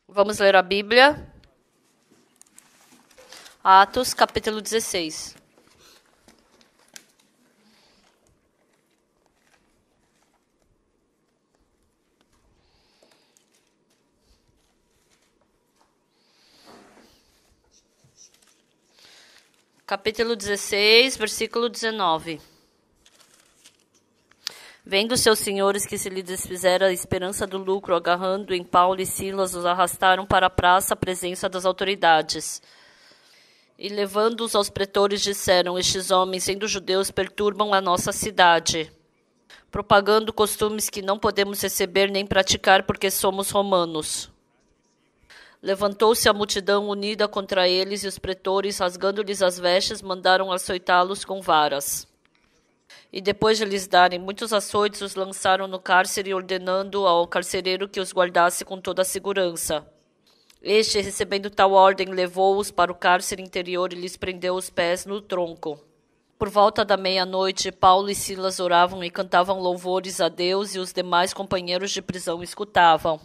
Vamos ler a Bíblia. Atos, capítulo 16. Capítulo 16, versículo 19. Vendo seus senhores que se lhe desfizera a esperança do lucro, agarrando em Paulo e Silas, os arrastaram para a praça à presença das autoridades. E levando-os aos pretores, disseram: estes homens, sendo judeus, perturbam a nossa cidade, propagando costumes que não podemos receber nem praticar porque somos romanos. Levantou-se a multidão unida contra eles, e os pretores, rasgando-lhes as vestes, mandaram açoitá-los com varas. E depois de lhes darem muitos açoites, os lançaram no cárcere, ordenando ao carcereiro que os guardasse com toda a segurança. Este, recebendo tal ordem, levou-os para o cárcere interior e lhes prendeu os pés no tronco. Por volta da meia-noite, Paulo e Silas oravam e cantavam louvores a Deus, e os demais companheiros de prisão escutavam.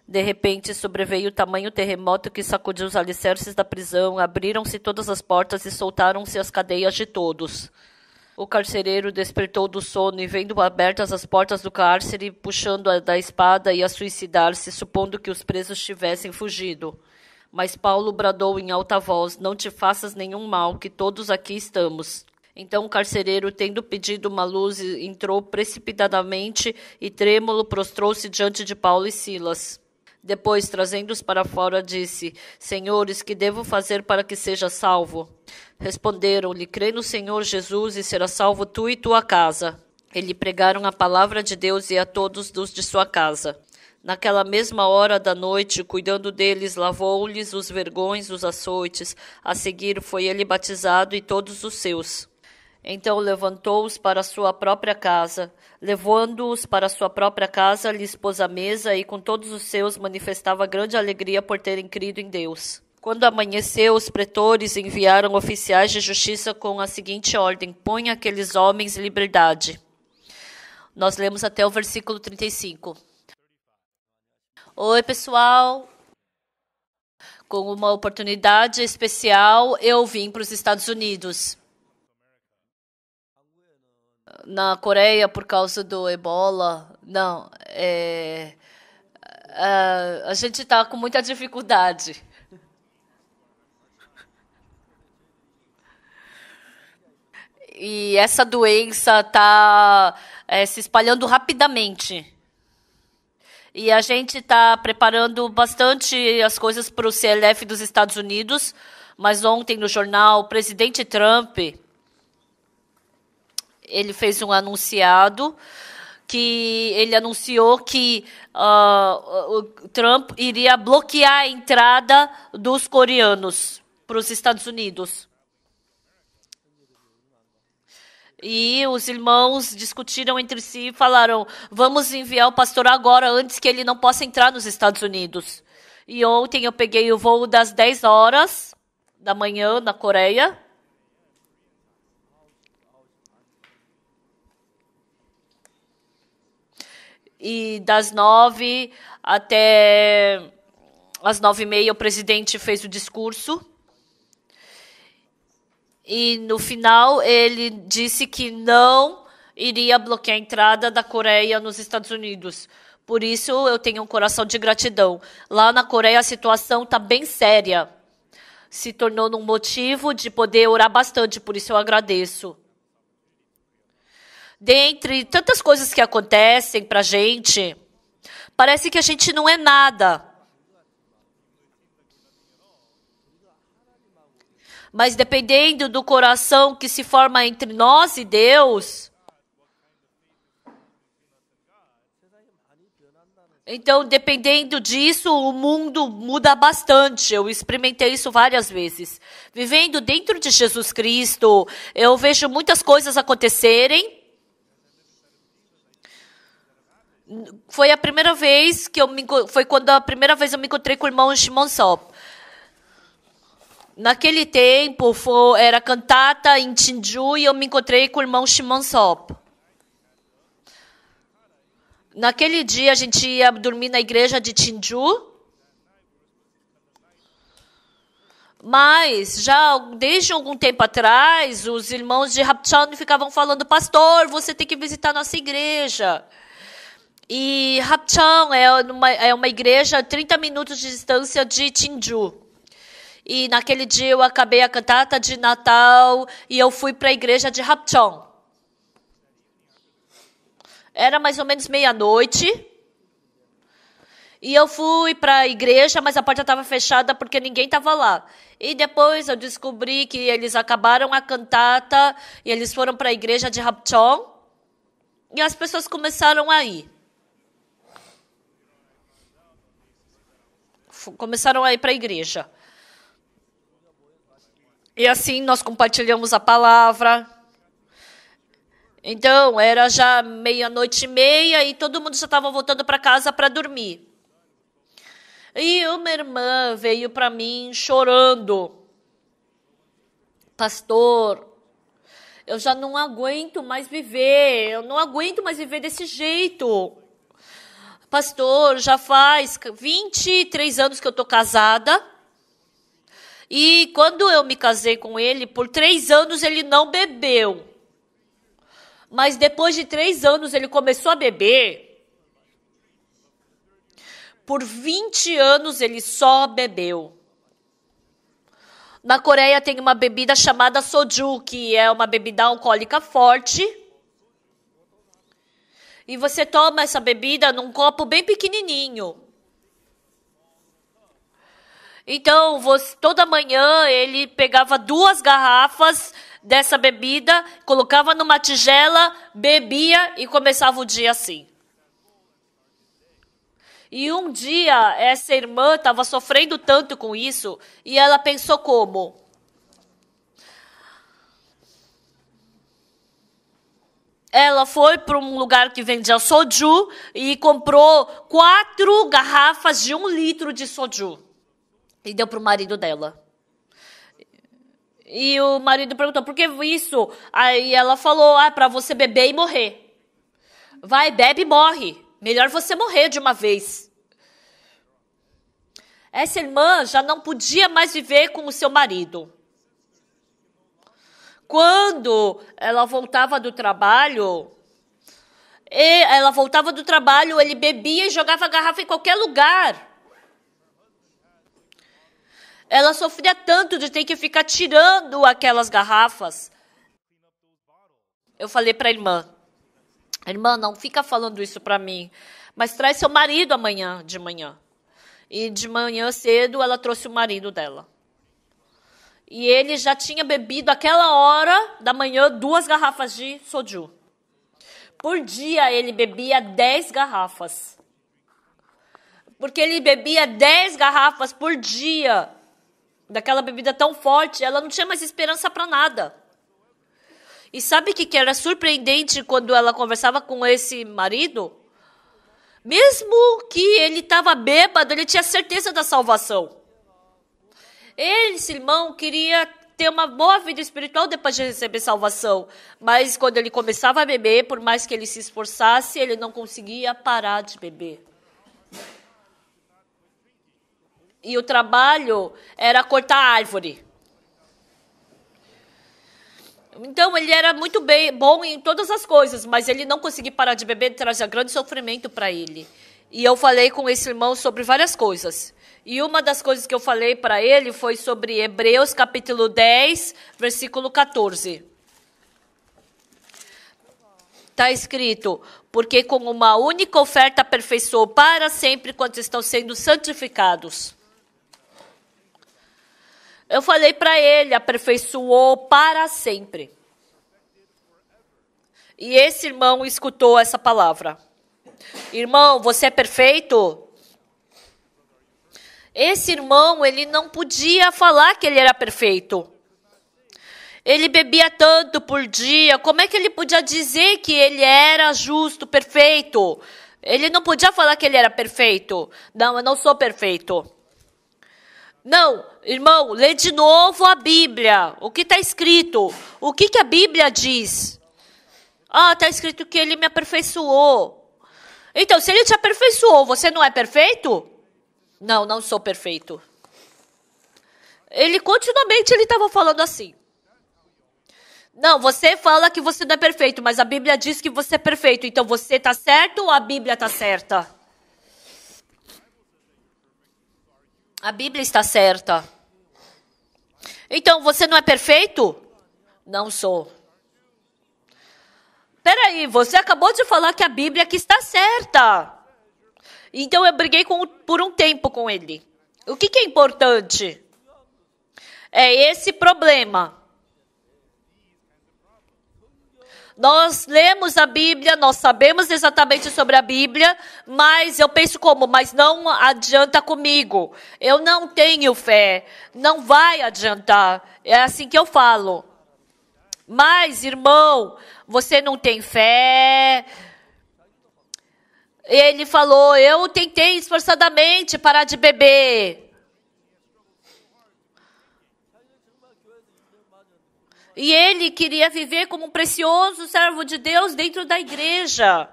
De repente, sobreveio tamanho terremoto que sacudiu os alicerces da prisão, abriram-se todas as portas e soltaram-se as cadeias de todos. O carcereiro despertou do sono e, vendo abertas as portas do cárcere, puxando da espada, ia suicidar-se, supondo que os presos tivessem fugido. Mas Paulo bradou em alta voz: não te faças nenhum mal, que todos aqui estamos. Então o carcereiro, tendo pedido uma luz, entrou precipitadamente e, trêmulo, prostrou-se diante de Paulo e Silas. Depois, trazendo-os para fora, disse: senhores, que devo fazer para que seja salvo? Responderam-lhe: crê no Senhor Jesus e será salvo tu e tua casa. E lhe pregaram a palavra de Deus e a todos dos de sua casa. Naquela mesma hora da noite, cuidando deles, lavou-lhes os vergões dos açoites. A seguir foi ele batizado e todos os seus. Então levantou-os para a sua própria casa. Levando-os para a sua própria casa, lhes pôs a mesa e com todos os seus manifestava grande alegria por terem crido em Deus. Quando amanheceu, os pretores enviaram oficiais de justiça com a seguinte ordem: põe aqueles homens em liberdade. Nós lemos até o versículo 35. Oi, pessoal. Com uma oportunidade especial, eu vim para os Estados Unidos. Na Coreia, por causa do Ebola, não, a gente está com muita dificuldade. E essa doença está se espalhando rapidamente. E a gente está preparando bastante as coisas para o CLF dos Estados Unidos, mas ontem no jornal, o presidente Trump, ele fez um anunciado, que ele anunciou que o Trump iria bloquear a entrada dos coreanos para os Estados Unidos. E os irmãos discutiram entre si e falaram: vamos enviar o pastor agora, antes que ele não possa entrar nos Estados Unidos. E ontem eu peguei o voo das 10 horas da manhã na Coreia. E das 9 até as 9h30 o presidente fez o discurso. E no final ele disse que não iria bloquear a entrada da Coreia nos Estados Unidos. Por isso eu tenho um coração de gratidão. Lá na Coreia a situação está bem séria. Se tornou um motivo de poder orar bastante, por isso eu agradeço. Dentre tantas coisas que acontecem para a gente, parece que a gente não é nada. Mas dependendo do coração que se forma entre nós e Deus, então, dependendo disso, o mundo muda bastante. Eu experimentei isso várias vezes. Vivendo dentro de Jesus Cristo, eu vejo muitas coisas acontecerem. Foi a primeira vez que foi quando a primeira vez eu me encontrei com o irmão Shimon Sop. Naquele tempo, era cantata em Chinju e eu me encontrei com o irmão Shimon Sop. Naquele dia, a gente ia dormir na igreja de Chinju. Mas, já desde algum tempo atrás, os irmãos de Hapcheon ficavam falando, pastor, você tem que visitar nossa igreja. E Hapcheon é uma igreja a 30 minutos de distância de Chinju. E naquele dia eu acabei a cantata de Natal e eu fui para a igreja de Hapcheon. Era mais ou menos meia-noite. E eu fui para a igreja, mas a porta estava fechada porque ninguém estava lá. E depois eu descobri que eles acabaram a cantata e eles foram para a igreja de Hapcheon. E as pessoas começaram a ir. Começaram a ir para a igreja. E assim nós compartilhamos a palavra. Então, era já meia-noite e meia e todo mundo já estava voltando para casa para dormir. E uma irmã veio para mim chorando. Pastor, eu já não aguento mais viver. Eu não aguento mais viver desse jeito. Pastor, já faz 23 anos que eu estou casada. E quando eu me casei com ele, por 3 anos ele não bebeu. Mas depois de 3 anos ele começou a beber. Por 20 anos ele só bebeu. Na Coreia tem uma bebida chamada soju, que é uma bebida alcoólica forte. E você toma essa bebida num copo bem pequenininho. Então, toda manhã ele pegava 2 garrafas dessa bebida, colocava numa tigela, bebia e começava o dia assim. E um dia, essa irmã estava sofrendo tanto com isso, e ela pensou como? Ela foi para um lugar que vendia soju e comprou 4 garrafas de 1 litro de soju. E deu para o marido dela. E o marido perguntou, por que isso? Aí ela falou, para você beber e morrer. Vai, bebe e morre. Melhor você morrer de uma vez. Essa irmã já não podia mais viver com o seu marido. Quando ela voltava do trabalho, ele bebia e jogava a garrafa em qualquer lugar. Ela sofria tanto de ter que ficar tirando aquelas garrafas. Eu falei para a irmã, não fica falando isso para mim, mas traz seu marido amanhã de manhã. E de manhã cedo ela trouxe o marido dela. E ele já tinha bebido aquela hora da manhã 2 garrafas de soju. Por dia ele bebia 10 garrafas. Porque ele bebia 10 garrafas por dia. Daquela bebida tão forte, ela não tinha mais esperança para nada. E sabe o que era surpreendente quando ela conversava com esse marido? Mesmo que ele estava bêbado, ele tinha certeza da salvação. Esse irmão queria ter uma boa vida espiritual depois de receber salvação. Mas quando ele começava a beber, por mais que ele se esforçasse, ele não conseguia parar de beber. E o trabalho era cortar árvore. Então, ele era muito bom em todas as coisas, mas ele não conseguia parar de beber, trazia grande sofrimento para ele. E eu falei com esse irmão sobre várias coisas. E uma das coisas que eu falei para ele foi sobre Hebreus capítulo 10, versículo 14. Está escrito, porque com uma única oferta aperfeiçoou para sempre quantos estão sendo santificados. Eu falei para ele, aperfeiçoou para sempre. E esse irmão escutou essa palavra. Irmão, você é perfeito? Esse irmão, ele não podia falar que ele era perfeito. Ele bebia tanto por dia, como é que ele podia dizer que ele era justo, perfeito? Ele não podia falar que ele era perfeito. Não, eu não sou perfeito. Não, irmão, lê de novo a Bíblia. O que está escrito? O que a Bíblia diz? Está escrito que ele me aperfeiçoou. Então, se ele te aperfeiçoou, você não é perfeito? Não, não sou perfeito. Ele continuamente estava falando assim. Não, você fala que você não é perfeito, mas a Bíblia diz que você é perfeito. Então, você está certo ou a Bíblia está certa? A Bíblia está certa. Então, você não é perfeito? Não sou. Peraí, você acabou de falar que a Bíblia que está certa. Então, eu briguei por um tempo com ele. O que é importante? É esse problema. Nós lemos a Bíblia, nós sabemos exatamente sobre a Bíblia, mas eu penso como? Mas não adianta comigo. Eu não tenho fé. Não vai adiantar. É assim que eu falo. Mas, irmão, você não tem fé. Ele falou, eu tentei esforçadamente parar de beber. E ele queria viver como um precioso servo de Deus dentro da igreja.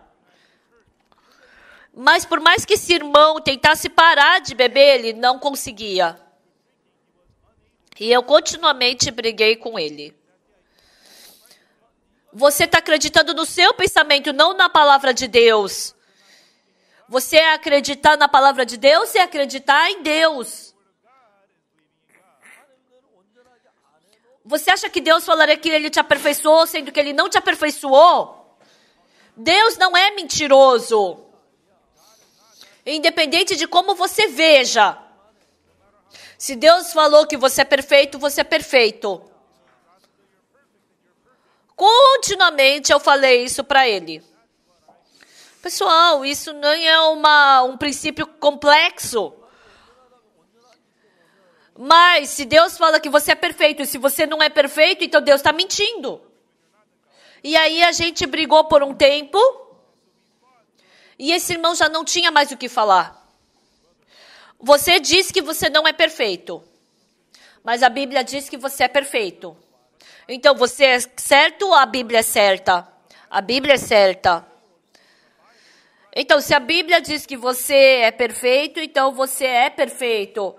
Mas por mais que esse irmão tentasse parar de beber, ele não conseguia. E eu continuamente briguei com ele. Você está acreditando no seu pensamento, não na palavra de Deus. Você acreditar na palavra de Deus é acreditar em Deus. Você acha que Deus falaria que Ele te aperfeiçoou, sendo que Ele não te aperfeiçoou? Deus não é mentiroso. Independente de como você veja. Se Deus falou que você é perfeito, você é perfeito. Continuamente eu falei isso para ele. Pessoal, isso não é um princípio complexo. Mas se Deus fala que você é perfeito e se você não é perfeito, então Deus está mentindo. E aí a gente brigou por um tempo e esse irmão já não tinha mais o que falar. Você diz que você não é perfeito, mas a Bíblia diz que você é perfeito. Então você é certo ou a Bíblia é certa? A Bíblia é certa. Então se a Bíblia diz que você é perfeito, então você é perfeito.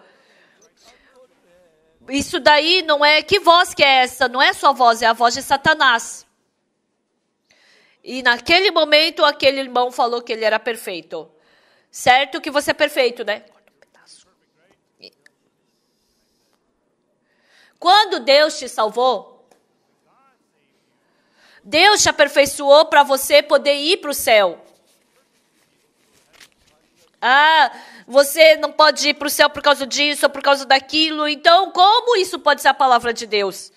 Isso daí não é... Que voz que é essa? Não é sua voz, é a voz de Satanás. E naquele momento, aquele irmão falou que ele era perfeito. Certo que você é perfeito, né? Quando Deus te salvou, Deus te aperfeiçoou para você poder ir para o céu. Ah, você não pode ir para o céu por causa disso ou por causa daquilo. Então, como isso pode ser a palavra de Deus?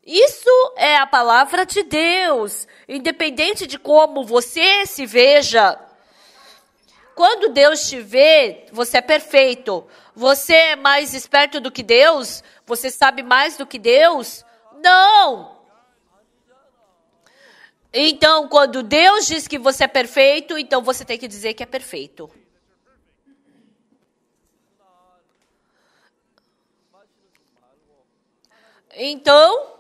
Isso é a palavra de Deus. Independente de como você se veja. Quando Deus te vê, você é perfeito. Você é mais esperto do que Deus? Você sabe mais do que Deus? Não! Então, quando Deus diz que você é perfeito, então você tem que dizer que é perfeito. Então,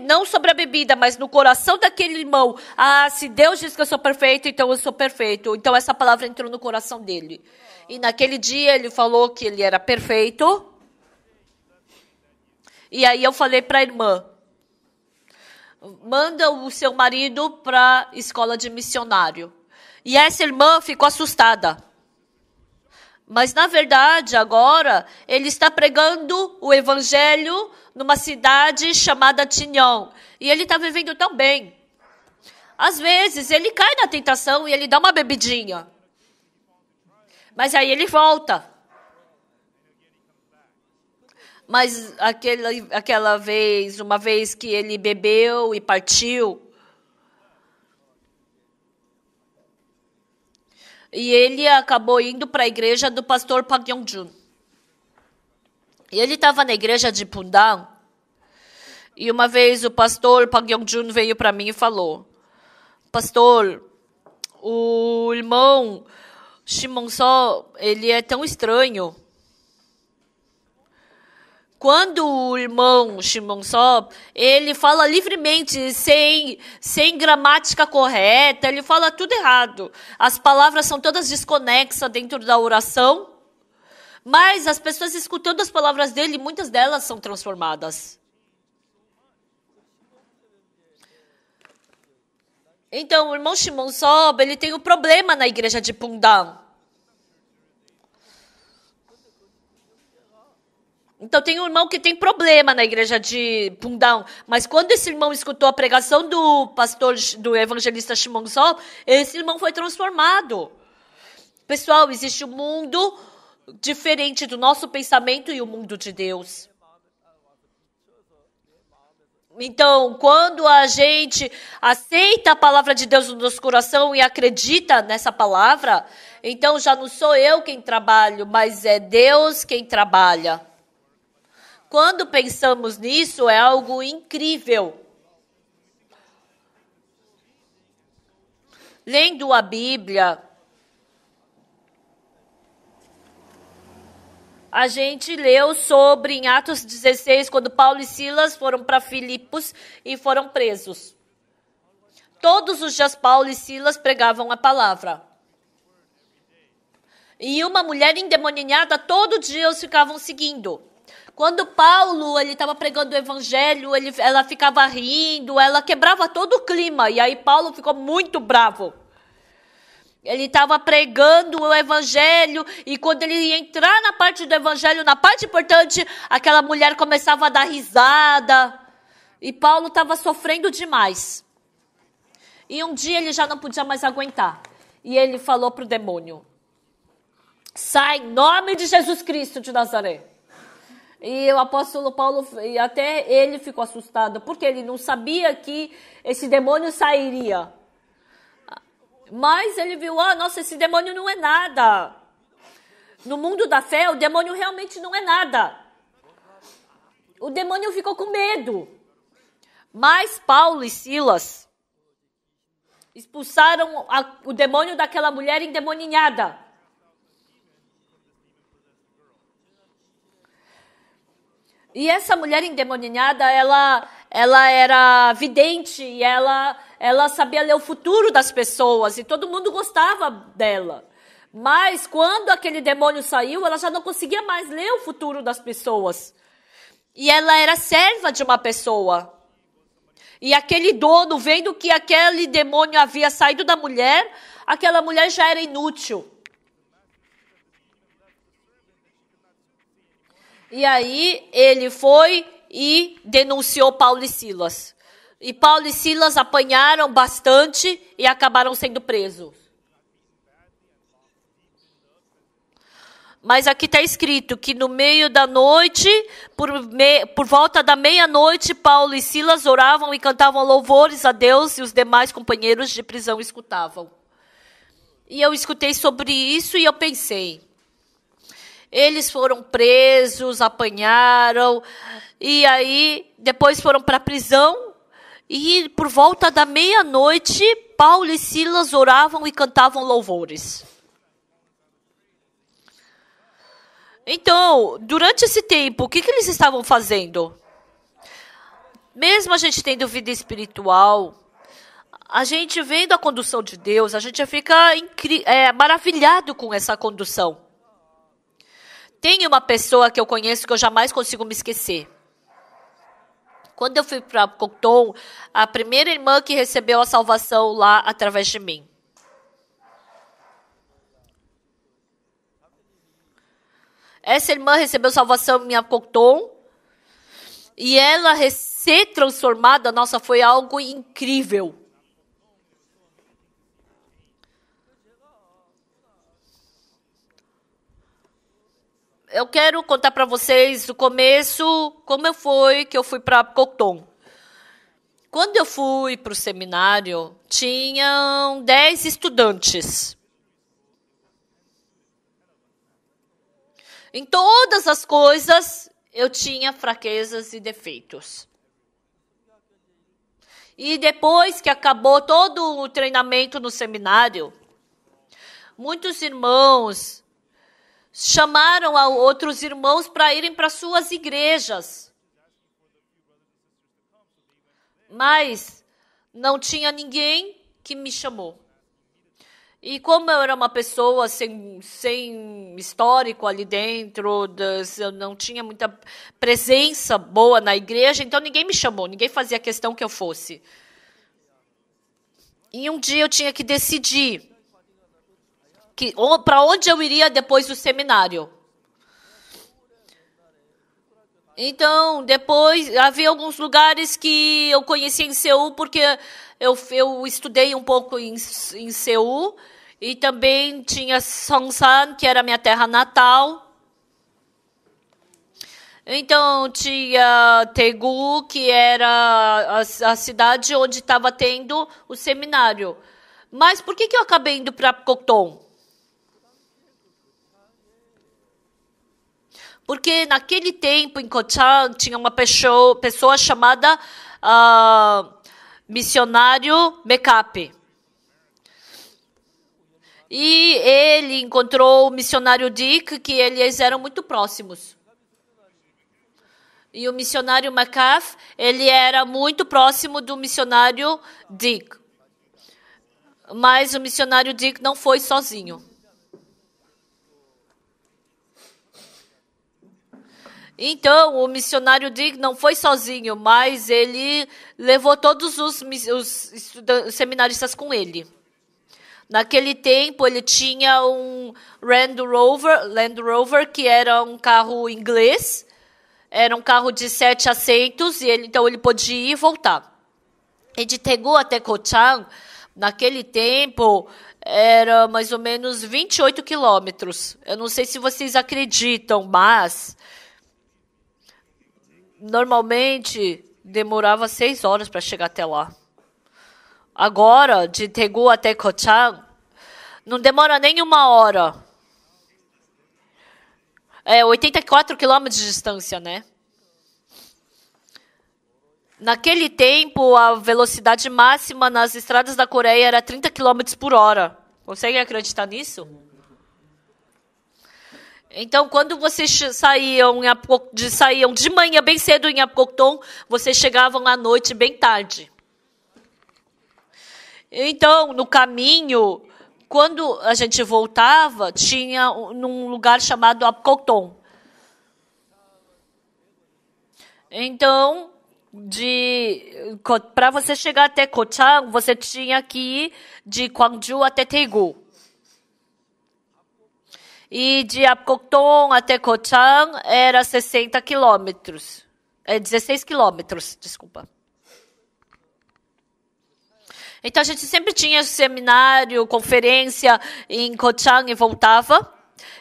não sobre a bebida, mas no coração daquele irmão, se Deus diz que eu sou perfeito, então eu sou perfeito. Então essa palavra entrou no coração dele. E naquele dia ele falou que ele era perfeito. E aí eu falei para a irmã, manda o seu marido para a escola de missionário. E essa irmã ficou assustada. Mas, na verdade, agora, ele está pregando o evangelho numa cidade chamada Tinhão. E ele está vivendo tão bem. Às vezes, ele cai na tentação e ele dá uma bebidinha. Mas aí ele volta. Mas aquela vez, uma vez que ele bebeu e partiu, e ele acabou indo para a igreja do pastor Park Yong-jun. E ele estava na igreja de Pundang, e uma vez o pastor Park Yong-jun veio para mim e falou, pastor, o irmão Shimon-so, ele é tão estranho. Quando o irmão Shimon Sob, ele fala livremente, sem gramática correta, ele fala tudo errado. As palavras são todas desconexas dentro da oração, mas as pessoas escutando as palavras dele, muitas delas são transformadas. Então, o irmão Shimon Sob, ele tem um problema na igreja de Pundam. Então, tem um irmão que tem problema na igreja de Pundam, mas quando esse irmão escutou a pregação do pastor, do evangelista Shimon Sob, esse irmão foi transformado. Pessoal, existe um mundo diferente do nosso pensamento e o mundo de Deus. Então, quando a gente aceita a palavra de Deus no nosso coração e acredita nessa palavra, então já não sou eu quem trabalho, mas é Deus quem trabalha. Quando pensamos nisso, é algo incrível. Lendo a Bíblia, a gente leu sobre, em Atos 16, quando Paulo e Silas foram para Filipos e foram presos. Todos os dias Paulo e Silas pregavam a palavra. E uma mulher endemoniada, todo dia eles ficavam seguindo. Quando Paulo estava pregando o evangelho, ela ficava rindo, ela quebrava todo o clima. E aí Paulo ficou muito bravo. Ele estava pregando o evangelho e quando ele ia entrar na parte do evangelho, na parte importante, aquela mulher começava a dar risada. E Paulo estava sofrendo demais. E um dia ele já não podia mais aguentar. E ele falou para o demônio: sai em nome de Jesus Cristo de Nazaré. E o apóstolo Paulo, e até ele ficou assustado, porque ele não sabia que esse demônio sairia. Mas ele viu, nossa, esse demônio não é nada. No mundo da fé, o demônio realmente não é nada. O demônio ficou com medo. Mas Paulo e Silas expulsaram o demônio daquela mulher endemoninhada. E essa mulher endemoninhada, ela era vidente e ela sabia ler o futuro das pessoas e todo mundo gostava dela. Mas quando aquele demônio saiu, ela já não conseguia mais ler o futuro das pessoas. E ela era serva de uma pessoa. E aquele dono, vendo que aquele demônio havia saído da mulher, aquela mulher já era inútil. E aí ele foi e denunciou Paulo e Silas. E Paulo e Silas apanharam bastante e acabaram sendo presos. Mas aqui está escrito que no meio da noite, por volta da meia-noite, Paulo e Silas oravam e cantavam louvores a Deus e os demais companheiros de prisão escutavam. E eu escutei sobre isso e eu pensei, eles foram presos, apanharam, e aí depois foram para a prisão, e por volta da meia-noite, Paulo e Silas oravam e cantavam louvores. Então, durante esse tempo, o que eles estavam fazendo? Mesmo a gente tendo vida espiritual, a gente vendo a condução de Deus, a gente fica maravilhado com essa condução. Tem uma pessoa que eu conheço que eu jamais consigo me esquecer. Quando eu fui para Cocton, a primeira irmã que recebeu a salvação lá através de mim. Essa irmã recebeu salvação em Cocton e ela ser transformada, nossa, foi algo incrível. Eu quero contar para vocês do começo, como foi que eu fui para Cocton. Quando eu fui para o seminário, tinham 10 estudantes. Em todas as coisas, eu tinha fraquezas e defeitos. E depois que acabou todo o treinamento no seminário, muitos irmãos chamaram a outros irmãos para irem para suas igrejas. Mas não tinha ninguém que me chamou. E como eu era uma pessoa sem histórico ali dentro, eu não tinha muita presença boa na igreja, então ninguém me chamou, ninguém fazia questão que eu fosse. E um dia eu tinha que decidir para onde eu iria depois do seminário. Então, depois, havia alguns lugares que eu conheci em Seul, porque eu estudei um pouco em Seul, e também tinha Songsan, que era a minha terra natal. Então, tinha Daegu, que era a cidade onde estava tendo o seminário. Mas por que eu acabei indo para Kokton? Porque naquele tempo, em Kochang, tinha uma pessoa chamada missionário Mekap. E ele encontrou o missionário Dick, que eles eram muito próximos. E o missionário Mekap, ele era muito próximo do missionário Dick. Mas o missionário Dick não foi sozinho. Então, o missionário Dick não foi sozinho, mas ele levou todos os seminaristas com ele. Naquele tempo, ele tinha um Land Rover, que era um carro inglês, era um carro de 7 assentos, e então ele podia ir e voltar. E de Daegu até Kochang, naquele tempo, era mais ou menos 28 quilômetros. Eu não sei se vocês acreditam, mas normalmente demorava 6 horas para chegar até lá. Agora, de Daegu até Kochang, não demora nem 1 hora. É 84 quilômetros de distância, né? Naquele tempo, a velocidade máxima nas estradas da Coreia era 30 quilômetros por hora. Consegue acreditar nisso? Então, quando vocês saíam de manhã bem cedo em Apokton, vocês chegavam à noite bem tarde. Então, no caminho, quando a gente voltava, tinha num lugar chamado Apokton. Então, para você chegar até Kochang, você tinha que ir de Gwangju até Daegu. E de Apokton até Kochang era 60 quilômetros. 16 quilômetros, desculpa. Então, a gente sempre tinha seminário, conferência em Kochang e voltava.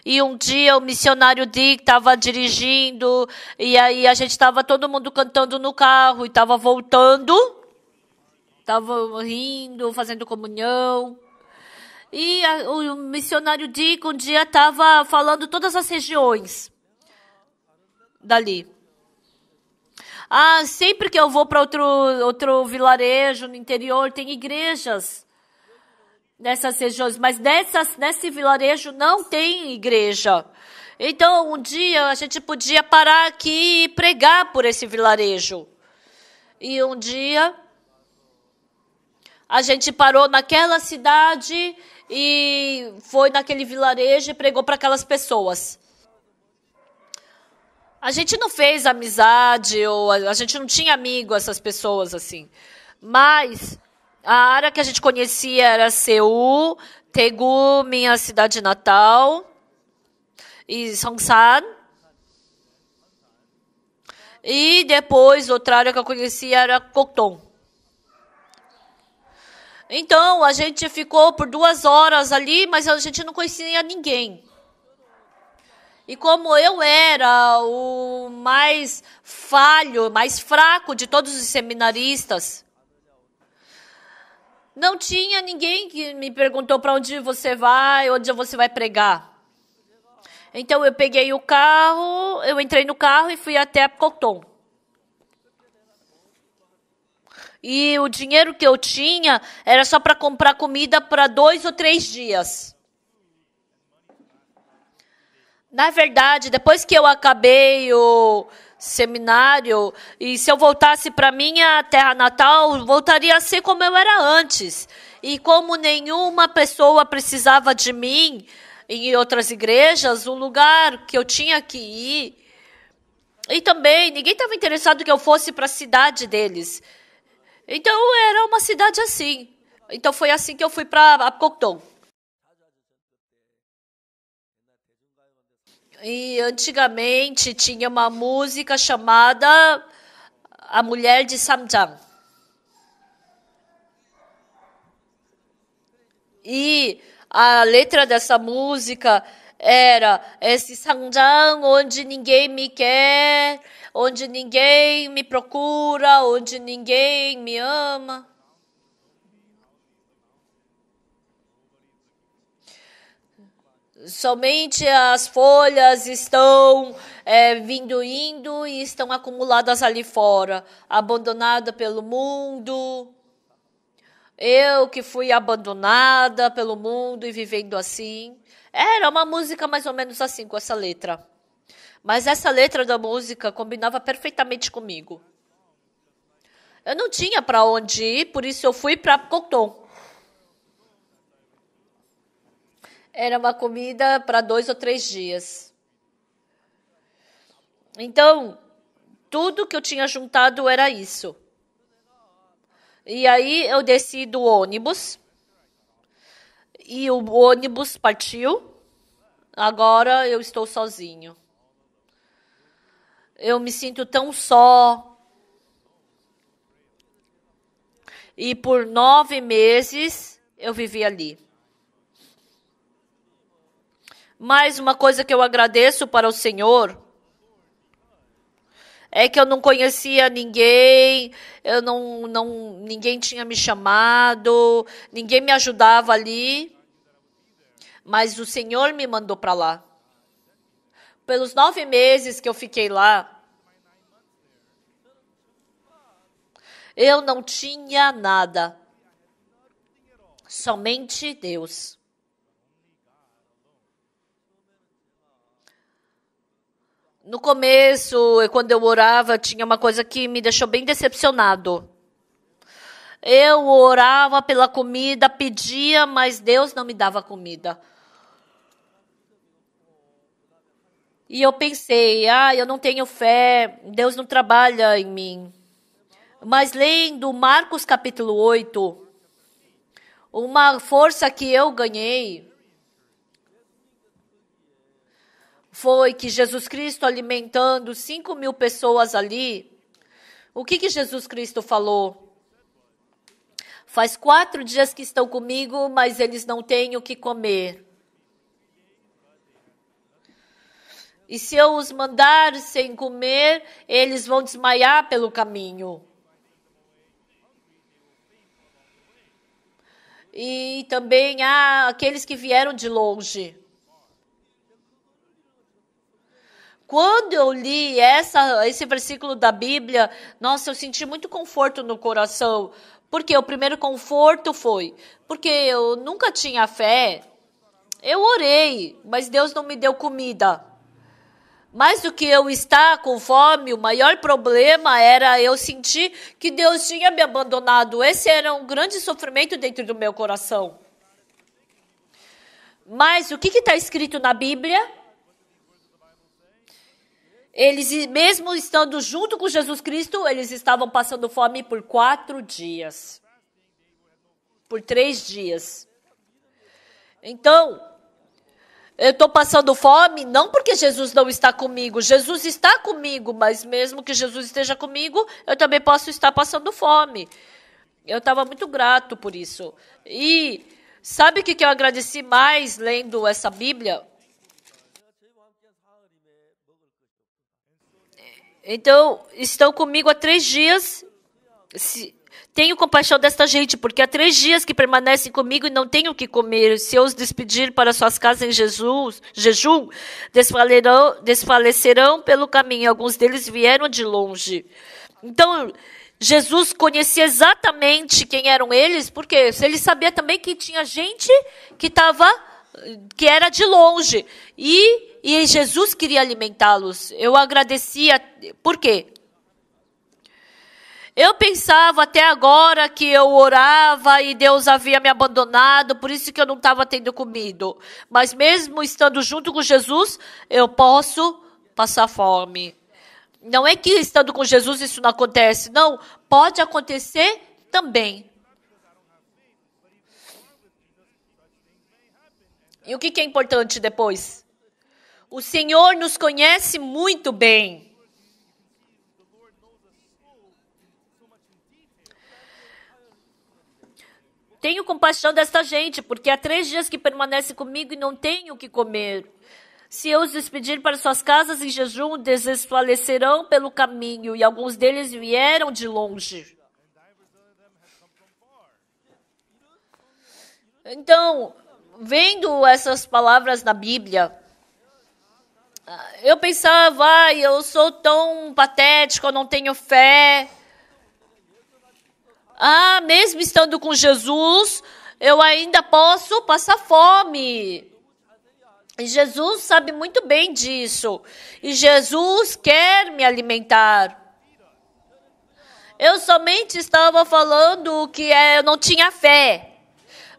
E um dia o missionário Dick estava dirigindo, e aí a gente estava todo mundo cantando no carro, e estava voltando. Estava rindo, fazendo comunhão. E o missionário Dick um dia estava falando todas as regiões dali. Sempre que eu vou para outro vilarejo no interior, tem igrejas nessas regiões, mas nesse vilarejo não tem igreja. Então, um dia a gente podia parar aqui e pregar por esse vilarejo. E um dia a gente parou naquela cidade e foi naquele vilarejo e pregou para aquelas pessoas. A gente não fez amizade, ou a gente não tinha amigo, essas pessoas assim. Mas a área que a gente conhecia era Seul, Daegu, minha cidade natal, e Songsan. E depois, outra área que eu conhecia era Kokton. Então, a gente ficou por 2 horas ali, mas a gente não conhecia ninguém. E como eu era o mais falho, mais fraco de todos os seminaristas, não tinha ninguém que me perguntou para onde você vai pregar. Então eu peguei o carro, eu entrei no carro e fui até Kokton. E o dinheiro que eu tinha era só para comprar comida para 2 ou 3 dias. Na verdade, depois que eu acabei o seminário, e se eu voltasse para minha terra natal, voltaria a ser como eu era antes. E como nenhuma pessoa precisava de mim em outras igrejas, o lugar que eu tinha que ir. E também, ninguém estava interessado que eu fosse para a cidade deles. Então, era uma cidade assim. Então, foi assim que eu fui para Apocton. E antigamente tinha uma música chamada A Mulher de Samjang. E a letra dessa música era esse Samjang onde ninguém me quer, onde ninguém me procura, onde ninguém me ama. Somente as folhas estão indo e estão acumuladas ali fora, abandonada pelo mundo. Eu que fui abandonada pelo mundo e vivendo assim. Era uma música mais ou menos assim, com essa letra. Mas essa letra da música combinava perfeitamente comigo. Eu não tinha para onde ir, por isso eu fui para Cocton. Era uma comida para 2 ou 3 dias. Então, tudo que eu tinha juntado era isso. E aí eu desci do ônibus. E o ônibus partiu. Agora eu estou sozinho. Eu me sinto tão só. E por 9 meses eu vivi ali. Mais uma coisa que eu agradeço para o Senhor é que eu não conhecia ninguém, ninguém tinha me chamado, ninguém me ajudava ali, mas o Senhor me mandou para lá. Pelos 9 meses que eu fiquei lá, eu não tinha nada, somente Deus. No começo, quando eu orava, tinha uma coisa que me deixou bem decepcionado. Eu orava pela comida, pedia, mas Deus não me dava comida. E eu pensei, eu não tenho fé, Deus não trabalha em mim. Mas lendo Marcos capítulo 8, uma força que eu ganhei foi que Jesus Cristo alimentando 5.000 pessoas ali. O que Jesus Cristo falou? Faz 4 dias que estão comigo, mas eles não têm o que comer. E se eu os mandar sem comer, eles vão desmaiar pelo caminho. E também há aqueles que vieram de longe. Quando eu li esse versículo da Bíblia, nossa, eu senti muito conforto no coração. Porque o primeiro conforto foi, porque eu nunca tinha fé. Eu orei, mas Deus não me deu comida. Mais do que eu estar com fome, o maior problema era eu sentir que Deus tinha me abandonado. Esse era um grande sofrimento dentro do meu coração. Mas o que está escrito na Bíblia? Eles, mesmo estando junto com Jesus Cristo, eles estavam passando fome por 4 dias. Por 3 dias. Então, eu estou passando fome não porque Jesus não está comigo. Jesus está comigo, mas mesmo que Jesus esteja comigo, eu também posso estar passando fome. Eu estava muito grato por isso. E sabe o que eu agradeci mais lendo essa Bíblia? Então, estão comigo há 3 dias. Tenho compaixão desta gente, porque há 3 dias que permanecem comigo e não tenho o que comer. Se eu os despedir para suas casas em jejum, desfalecerão pelo caminho. Alguns deles vieram de longe. Então, Jesus conhecia exatamente quem eram eles, porque ele sabia também que tinha gente que era de longe. E E Jesus queria alimentá-los. Eu agradecia. Por quê? Eu pensava até agora que eu orava e Deus havia me abandonado, por isso que eu não estava tendo comido. Mas mesmo estando junto com Jesus, eu posso passar fome. Não é que estando com Jesus isso não acontece. Não, pode acontecer também. E o que é importante depois? O Senhor nos conhece muito bem. Tenho compaixão desta gente, porque há 3 dias que permanece comigo e não tenho o que comer. Se eu os despedir para suas casas em jejum, desfalecerão pelo caminho, e alguns deles vieram de longe. Então, vendo essas palavras na Bíblia, eu pensava, eu sou tão patético, eu não tenho fé. Mesmo estando com Jesus, eu ainda posso passar fome. E Jesus sabe muito bem disso. E Jesus quer me alimentar. Eu somente estava falando que eu não tinha fé.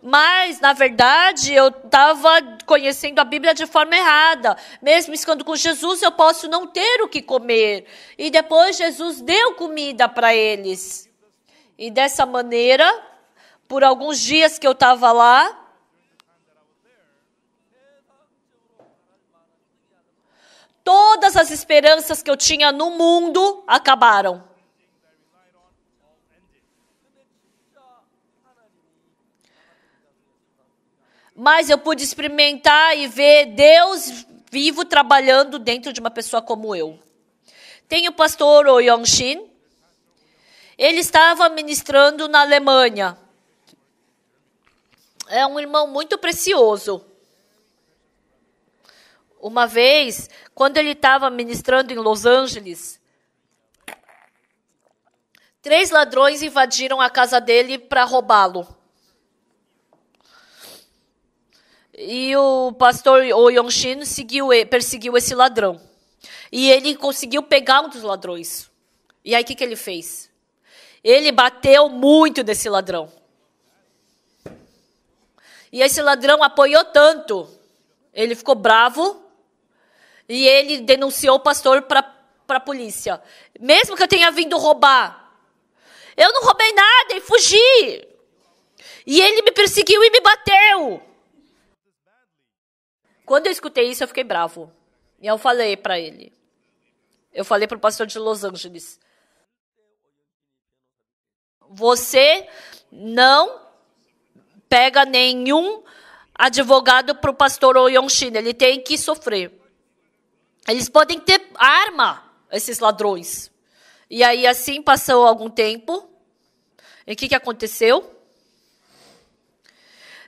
Mas, na verdade, eu estava conhecendo a Bíblia de forma errada. Mesmo estando com Jesus, eu posso não ter o que comer. E depois Jesus deu comida para eles. E dessa maneira, por alguns dias que eu estava lá, todas as esperanças que eu tinha no mundo acabaram. Mas eu pude experimentar e ver Deus vivo trabalhando dentro de uma pessoa como eu. Tem o pastor Oh Yong-shin. Ele estava ministrando na Alemanha. É um irmão muito precioso. Uma vez, quando ele estava ministrando em Los Angeles, 3 ladrões invadiram a casa dele para roubá-lo. E o pastor Oh Yong-shin perseguiu esse ladrão. E ele conseguiu pegar um dos ladrões. E aí o que ele fez? Ele bateu muito nesse ladrão. E esse ladrão apoiou tanto. Ele ficou bravo. E ele denunciou o pastor para a polícia. Mesmo que eu tenha vindo roubar. Eu não roubei nada e fugi. E ele me perseguiu e me bateu. Quando eu escutei isso, eu fiquei bravo. E eu falei para ele. Eu falei para o pastor de Los Angeles. Você não pega nenhum advogado para o pastor Oh Yong-shin. Ele tem que sofrer. Eles podem ter arma, esses ladrões. E aí, assim, passou algum tempo. E o que aconteceu?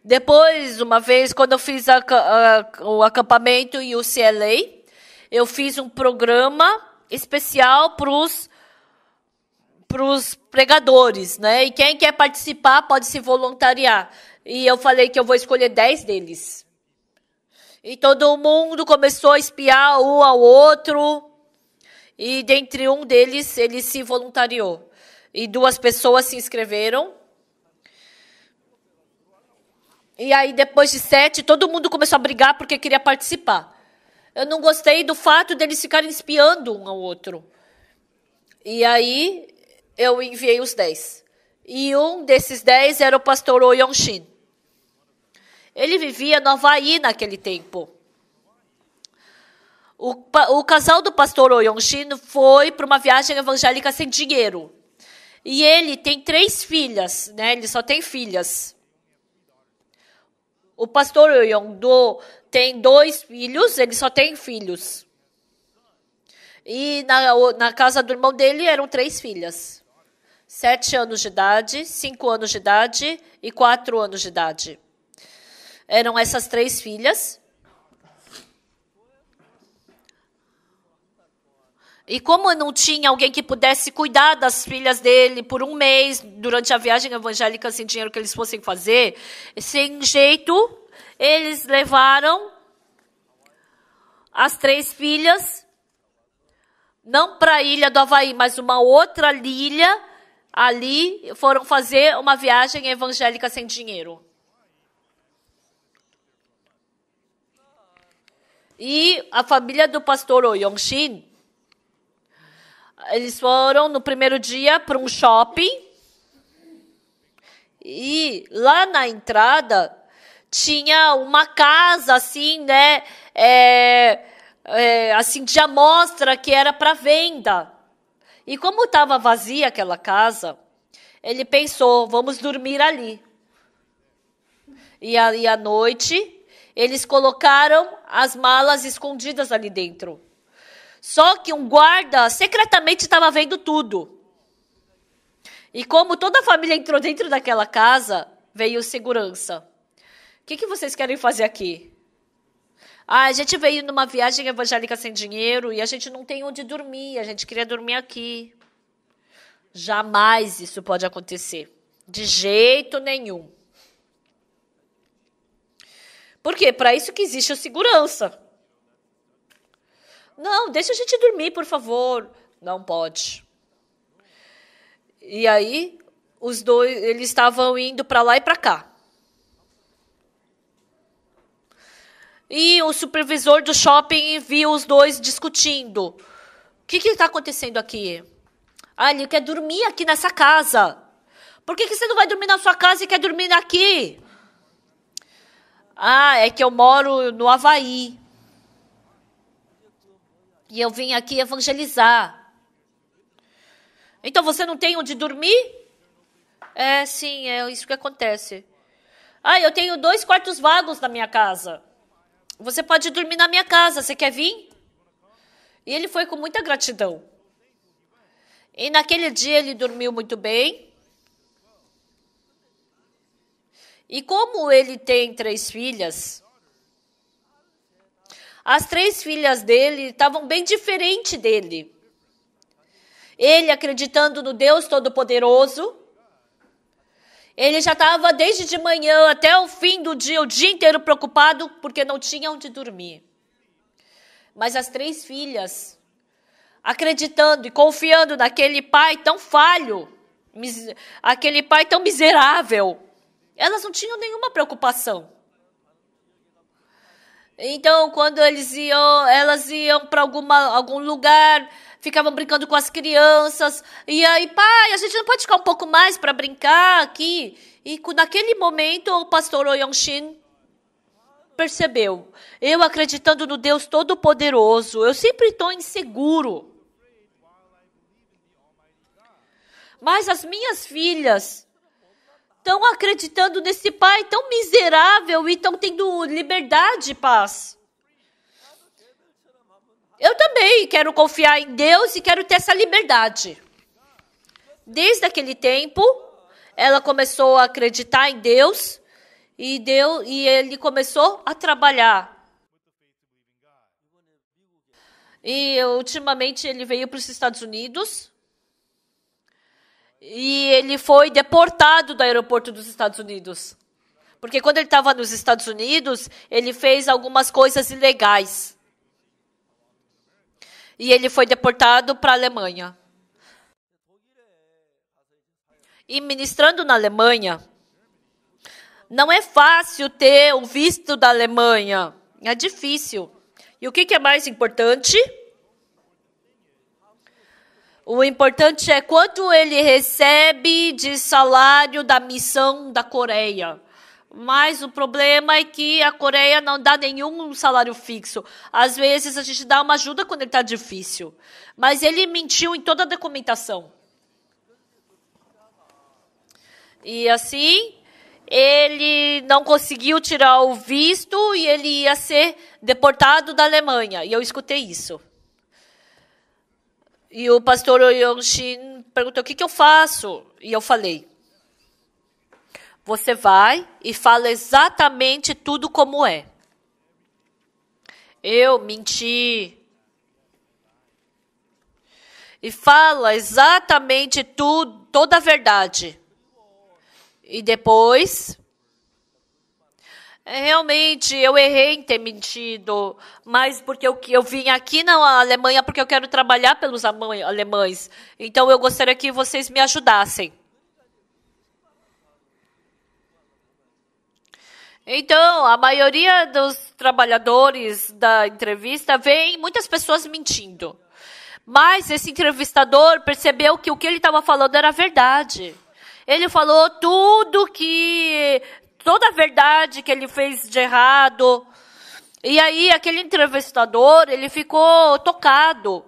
Depois, uma vez, quando eu fiz o acampamento e o CLA, eu fiz um programa especial para os pregadores, né? E quem quer participar pode se voluntariar. E eu falei que eu vou escolher 10 deles. E todo mundo começou a espiar um ao outro. E dentre um deles, ele se voluntariou. E 2 pessoas se inscreveram. E aí, depois de 7, todo mundo começou a brigar porque queria participar. Eu não gostei do fato deles ficarem espiando um ao outro. E aí, eu enviei os 10. E um desses 10 era o pastor Oh Yong-shin. Ele vivia no Havaí naquele tempo. O casal do pastor Oh Yong-shin foi para uma viagem evangélica sem dinheiro. E ele tem 3 filhas, né? Ele só tem filhas. O pastor Oh Yong-do tem 2 filhos, ele só tem filhos. E na casa do irmão dele eram 3 filhas. 7 anos de idade, 5 anos de idade e 4 anos de idade. Eram essas 3 filhas. E como não tinha alguém que pudesse cuidar das filhas dele por um mês, durante a viagem evangélica, sem dinheiro que eles fossem fazer, sem jeito, eles levaram as 3 filhas, não para a ilha do Havaí, mas uma outra ilha, ali foram fazer uma viagem evangélica sem dinheiro. E a família do pastor Oh Yong-shin, eles foram no primeiro dia para um shopping. E lá na entrada tinha uma casa assim, né? Assim, de amostra que era para venda. E como estava vazia aquela casa, ele pensou, vamos dormir ali. E aí à noite, eles colocaram as malas escondidas ali dentro. Só que um guarda secretamente estava vendo tudo. E como toda a família entrou dentro daquela casa, veio segurança. O que vocês querem fazer aqui? A gente veio numa viagem evangélica sem dinheiro e a gente não tem onde dormir. A gente queria dormir aqui. Jamais isso pode acontecer. De jeito nenhum. Por quê? Para isso que existe a segurança. Não, deixa a gente dormir, por favor. Não pode. E aí, os dois, eles estavam indo para lá e para cá. E o supervisor do shopping viu os dois discutindo. O que está acontecendo aqui? Ah, ele quer dormir aqui nessa casa. Por que você não vai dormir na sua casa e quer dormir aqui? Ah, é que eu moro no Havaí. E eu vim aqui evangelizar. Então você não tem onde dormir? Sim, é isso que acontece. Ah, eu tenho 2 quartos vagos na minha casa. Você pode dormir na minha casa, você quer vir? E ele foi com muita gratidão. E naquele dia ele dormiu muito bem. E como ele tem 3 filhas, as 3 filhas dele estavam bem diferentes dele. Ele acreditando no Deus Todo-Poderoso. Ele já estava desde de manhã até o fim do dia, o dia inteiro preocupado porque não tinha onde dormir. Mas as 3 filhas, acreditando e confiando naquele pai tão falho, aquele pai tão miserável, elas não tinham nenhuma preocupação. Então, quando elas iam para algum lugar, ficavam brincando com as crianças. E aí, pai, a gente não pode ficar um pouco mais para brincar aqui? E naquele momento, o pastor Oh Yong-shin percebeu. Eu acreditando no Deus Todo-Poderoso, eu sempre estou inseguro. Mas as minhas filhas estão acreditando nesse pai tão miserável e estão tendo liberdade e paz. Eu também quero confiar em Deus e quero ter essa liberdade. Desde aquele tempo, ela começou a acreditar em Deus e ele começou a trabalhar. E ultimamente ele veio para os Estados Unidos. E ele foi deportado do aeroporto dos Estados Unidos. Porque quando ele estava nos Estados Unidos, ele fez algumas coisas ilegais. E ele foi deportado para a Alemanha. E ministrando na Alemanha, não é fácil ter o visto da Alemanha. É difícil. E o que é mais importante? O importante é quanto ele recebe de salário da missão da Coreia. Mas o problema é que a Coreia não dá nenhum salário fixo. Às vezes a gente dá uma ajuda quando ele está difícil. Mas ele mentiu em toda a documentação. E assim, ele não conseguiu tirar o visto e ele ia ser deportado da Alemanha. E eu escutei isso. E o pastor Oh Yong-shin perguntou, o que eu faço? E eu falei, você vai e fala exatamente tudo como é. Eu menti. E fala exatamente tudo, toda a verdade. E depois, Realmente, eu errei em ter mentido, mas porque eu vim aqui na Alemanha porque eu quero trabalhar pelos alemães. Então, eu gostaria que vocês me ajudassem. Então, a maioria dos trabalhadores da entrevista veem muitas pessoas mentindo. Mas esse entrevistador percebeu que o que ele estava falando era verdade. Ele falou toda a verdade que ele fez de errado. E aí, aquele entrevistador, ele ficou tocado.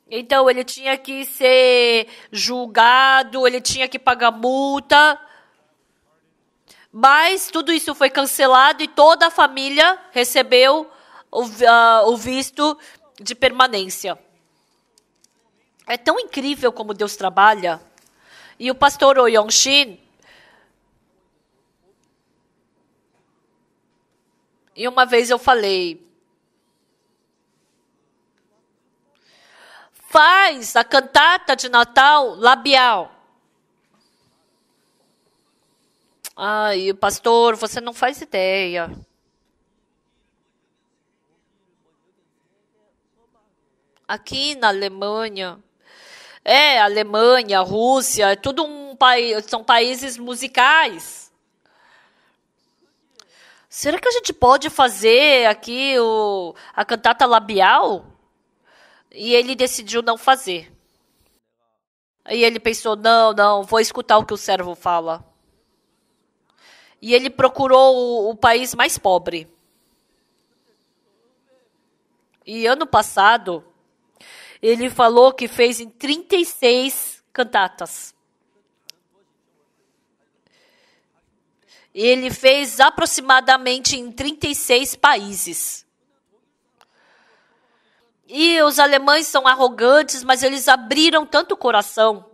Então, ele tinha que ser julgado, ele tinha que pagar multa. Mas tudo isso foi cancelado e toda a família recebeu o visto de permanência. É tão incrível como Deus trabalha. E o pastor Oh Yong-shin, e uma vez eu falei, faz a cantata de Natal labial. Ai, pastor, você não faz ideia. Aqui na Alemanha, Alemanha, Rússia, é tudo são países musicais. Será que a gente pode fazer aqui a cantata labial? E ele decidiu não fazer. Aí ele pensou, não, vou escutar o que o servo fala. E ele procurou o país mais pobre. E ano passado, ele falou que fez em 36 cantatas. Ele fez aproximadamente em 36 países. E os alemães são arrogantes, mas eles abriram tanto o coração.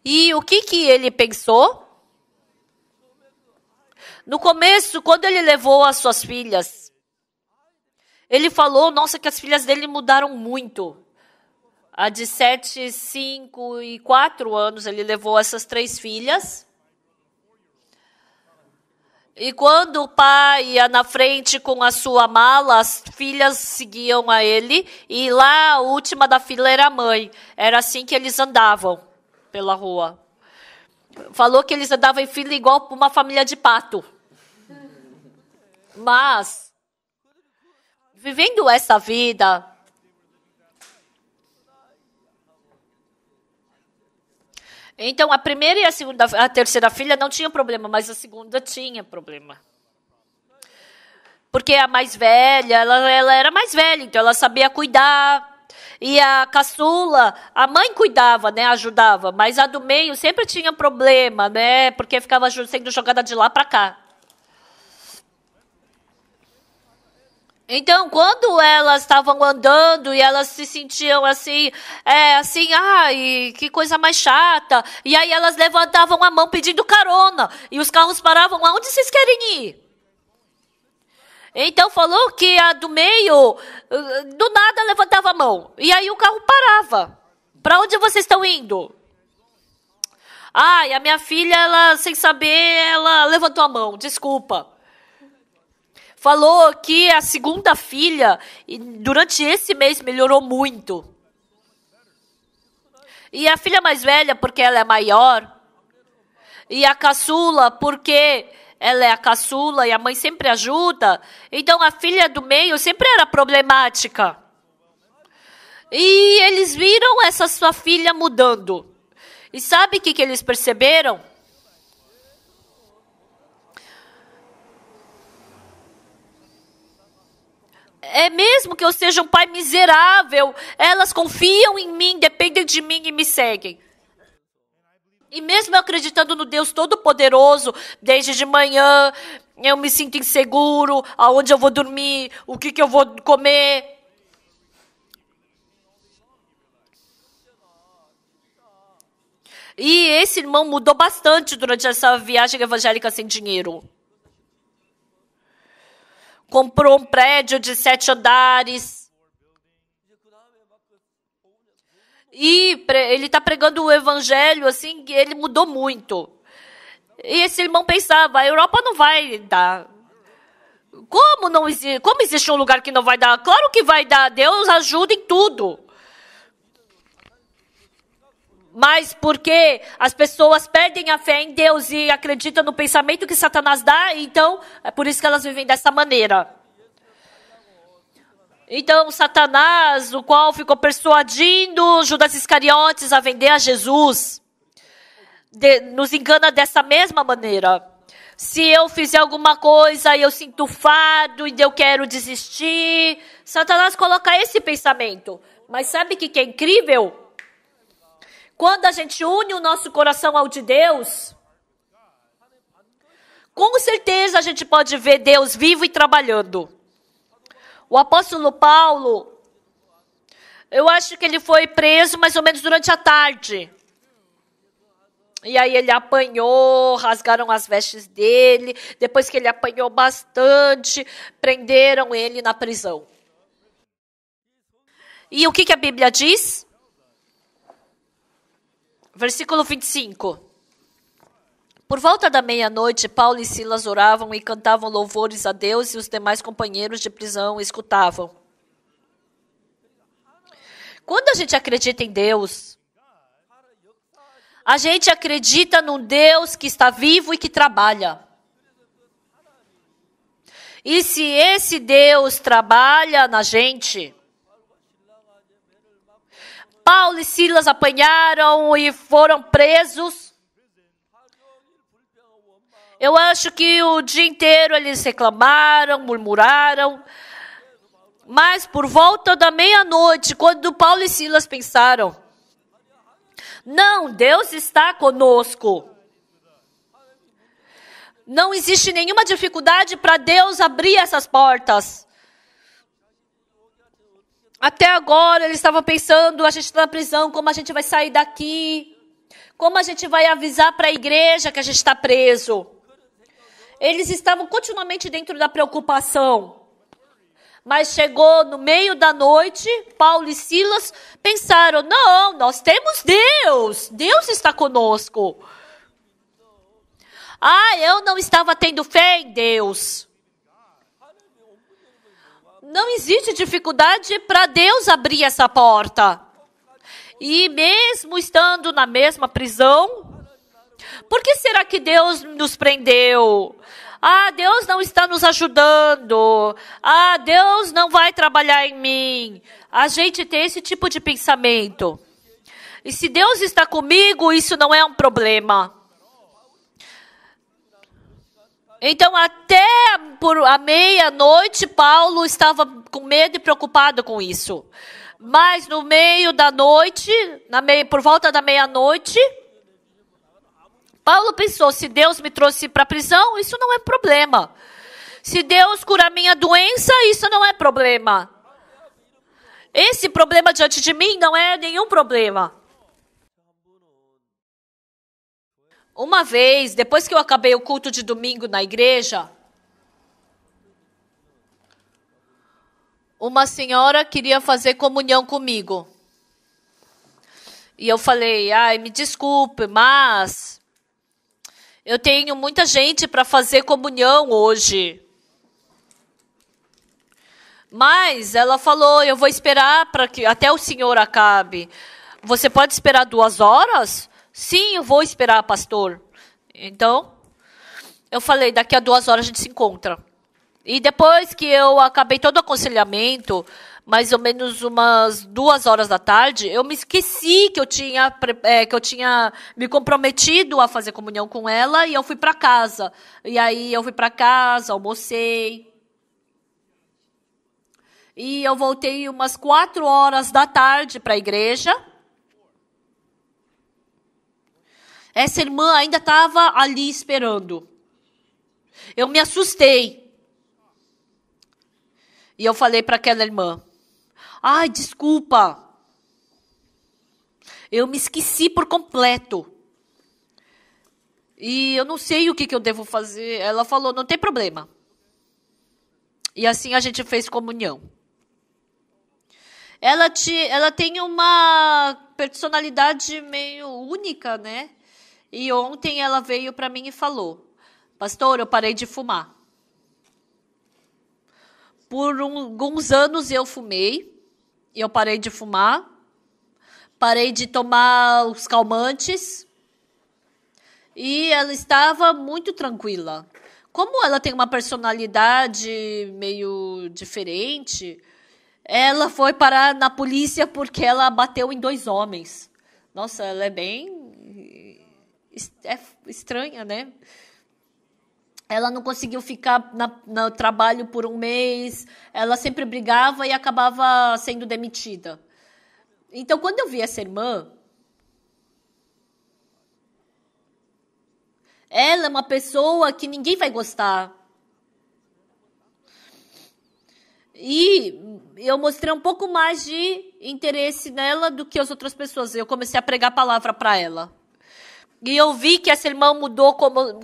E o que ele pensou? No começo, quando ele levou as suas filhas, ele falou, nossa, que as filhas dele mudaram muito. A de 7, 5 e 4 anos, ele levou essas 3 filhas. E quando o pai ia na frente com a sua mala, as filhas seguiam a ele. E lá, a última da fila era a mãe. Era assim que eles andavam pela rua. Falou que eles andavam em fila igual uma família de pato. Mas, vivendo essa vida, então a primeira e a terceira filha não tinham problema, mas a segunda tinha problema. Porque a mais velha, ela era mais velha, então ela sabia cuidar. E a caçula, a mãe cuidava, né, ajudava, mas a do meio sempre tinha problema, né, porque ficava sendo jogada de lá para cá. Então, quando elas estavam andando e elas se sentiam assim, ai, que coisa mais chata. E aí elas levantavam a mão pedindo carona. E os carros paravam, aonde vocês querem ir? Então, falou que a do meio, do nada levantava a mão. E aí o carro parava. Para onde vocês estão indo? Ai, a minha filha, ela, sem saber, ela levantou a mão, desculpa. Falou que a segunda filha, durante esse mês, melhorou muito. E a filha mais velha, porque ela é maior. E a caçula, porque ela é a caçula e a mãe sempre ajuda. Então, a filha do meio sempre era problemática. E eles viram essa sua filha mudando. E sabe o que eles perceberam? É mesmo que eu seja um pai miserável, elas confiam em mim, dependem de mim e me seguem. E mesmo eu acreditando no Deus Todo-Poderoso, desde de manhã, eu me sinto inseguro, aonde eu vou dormir, o que eu vou comer. E esse irmão mudou bastante durante essa viagem evangélica sem dinheiro. Comprou um prédio de 7 andares. E ele está pregando o evangelho, assim, ele mudou muito. E esse irmão pensava, a Europa não vai dar. Como existe um lugar que não vai dar? Claro que vai dar. Deus ajuda em tudo. Mas porque as pessoas perdem a fé em Deus e acreditam no pensamento que Satanás dá, então é por isso que elas vivem dessa maneira. Então Satanás, o qual ficou persuadindo Judas Iscariotes a vender a Jesus, nos engana dessa mesma maneira. Se eu fizer alguma coisa e eu sinto fado e eu quero desistir, Satanás coloca esse pensamento. Mas sabe o que é incrível? Quando a gente une o nosso coração ao de Deus, com certeza a gente pode ver Deus vivo e trabalhando. O apóstolo Paulo, eu acho que ele foi preso mais ou menos durante a tarde. E aí ele apanhou, rasgaram as vestes dele. Depois que ele apanhou bastante, prenderam ele na prisão. E o que a Bíblia diz? Versículo 25. Por volta da meia-noite, Paulo e Silas oravam e cantavam louvores a Deus e os demais companheiros de prisão escutavam. Quando a gente acredita em Deus, a gente acredita num Deus que está vivo e que trabalha. E se esse Deus trabalha na gente, Paulo e Silas apanharam e foram presos. Eu acho que o dia inteiro eles reclamaram, murmuraram. Mas por volta da meia-noite, quando Paulo e Silas pensaram, não, Deus está conosco. Não existe nenhuma dificuldade para Deus abrir essas portas. Até agora eles estavam pensando, a gente está na prisão, como a gente vai sair daqui? Como a gente vai avisar para a igreja que a gente está preso? Eles estavam continuamente dentro da preocupação. Mas chegou no meio da noite, Paulo e Silas pensaram, não, nós temos Deus. Deus está conosco. Eu não estava tendo fé em Deus. Não existe dificuldade para Deus abrir essa porta. E mesmo estando na mesma prisão, por que será que Deus nos prendeu? Deus não está nos ajudando. Deus não vai trabalhar em mim. A gente tem esse tipo de pensamento. E se Deus está comigo, isso não é um problema. Então, até por a meia-noite, Paulo estava com medo e preocupado com isso. Mas no meio da noite, por volta da meia-noite, Paulo pensou, se Deus me trouxe para a prisão, isso não é problema. Se Deus curar minha doença, isso não é problema. Esse problema diante de mim não é nenhum problema. Uma vez, depois que eu acabei o culto de domingo na igreja, uma senhora queria fazer comunhão comigo. E eu falei, me desculpe, mas eu tenho muita gente para fazer comunhão hoje. Mas ela falou, eu vou esperar para que até o senhor acabe. Você pode esperar 2 horas? Sim, eu vou esperar, pastor. Então, eu falei, daqui a 2 horas a gente se encontra. E depois que eu acabei todo o aconselhamento, mais ou menos umas 2 horas da tarde, eu me esqueci que eu tinha me comprometido a fazer comunhão com ela e eu fui para casa. E aí eu fui para casa, almocei. E eu voltei umas 4 horas da tarde para a igreja. Essa irmã ainda estava ali esperando. Eu me assustei. E eu falei para aquela irmã, desculpa. Eu me esqueci por completo. E eu não sei o que eu devo fazer. Ela falou, não tem problema. E assim a gente fez comunhão. Ela tem uma personalidade meio única, né? E ontem ela veio para mim e falou: pastor, eu parei de fumar. Por alguns anos eu fumei, e eu parei de fumar, parei de tomar os calmantes, e ela estava muito tranquila. Como ela tem uma personalidade meio diferente, ela foi parar na polícia porque ela bateu em 2 homens. Nossa, ela é bem estranha, né? Ela não conseguiu ficar no trabalho por 1 mês, ela sempre brigava e acabava sendo demitida. Então, quando eu vi essa irmã, ela é uma pessoa que ninguém vai gostar. E eu mostrei um pouco mais de interesse nela do que as outras pessoas. Eu comecei a pregar a palavra para ela. E eu vi que essa irmã mudou,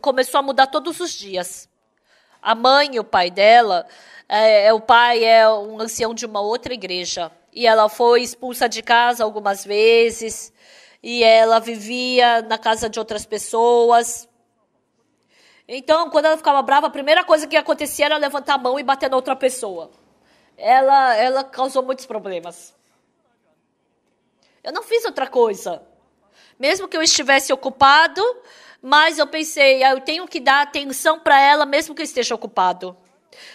começou a mudar todos os dias. A mãe e o pai dela, o pai é um ancião de uma outra igreja. E ela foi expulsa de casa algumas vezes. E ela vivia na casa de outras pessoas. Então, quando ela ficava brava, a primeira coisa que acontecia era levantar a mão e bater na outra pessoa. Ela causou muitos problemas. Eu não fiz outra coisa. Mesmo que eu estivesse ocupado, mas eu pensei, eu tenho que dar atenção para ela, mesmo que eu esteja ocupado.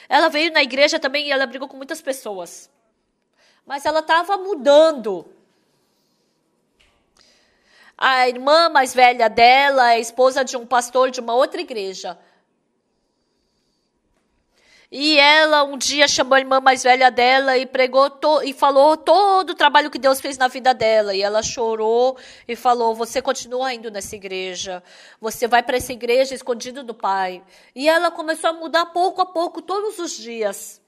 Ela veio na igreja também e ela brigou com muitas pessoas. Mas ela estava mudando. A irmã mais velha dela é esposa de um pastor de uma outra igreja. E ela um dia chamou a irmã mais velha dela e pregou e falou todo o trabalho que Deus fez na vida dela. E ela chorou e falou: você continua indo nessa igreja. Você vai para essa igreja escondido do pai. E ela começou a mudar pouco a pouco, todos os dias.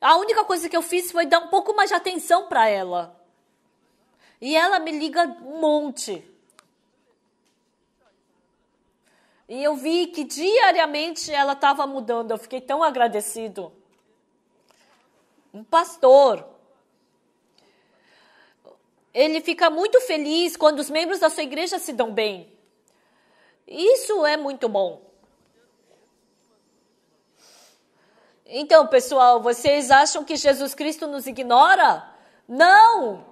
A única coisa que eu fiz foi dar um pouco mais de atenção para ela. E ela me liga um monte. E eu vi que diariamente ela estava mudando. Eu fiquei tão agradecido. Um pastor, ele fica muito feliz quando os membros da sua igreja se dão bem. Isso é muito bom. Então, pessoal, vocês acham que Jesus Cristo nos ignora? Não!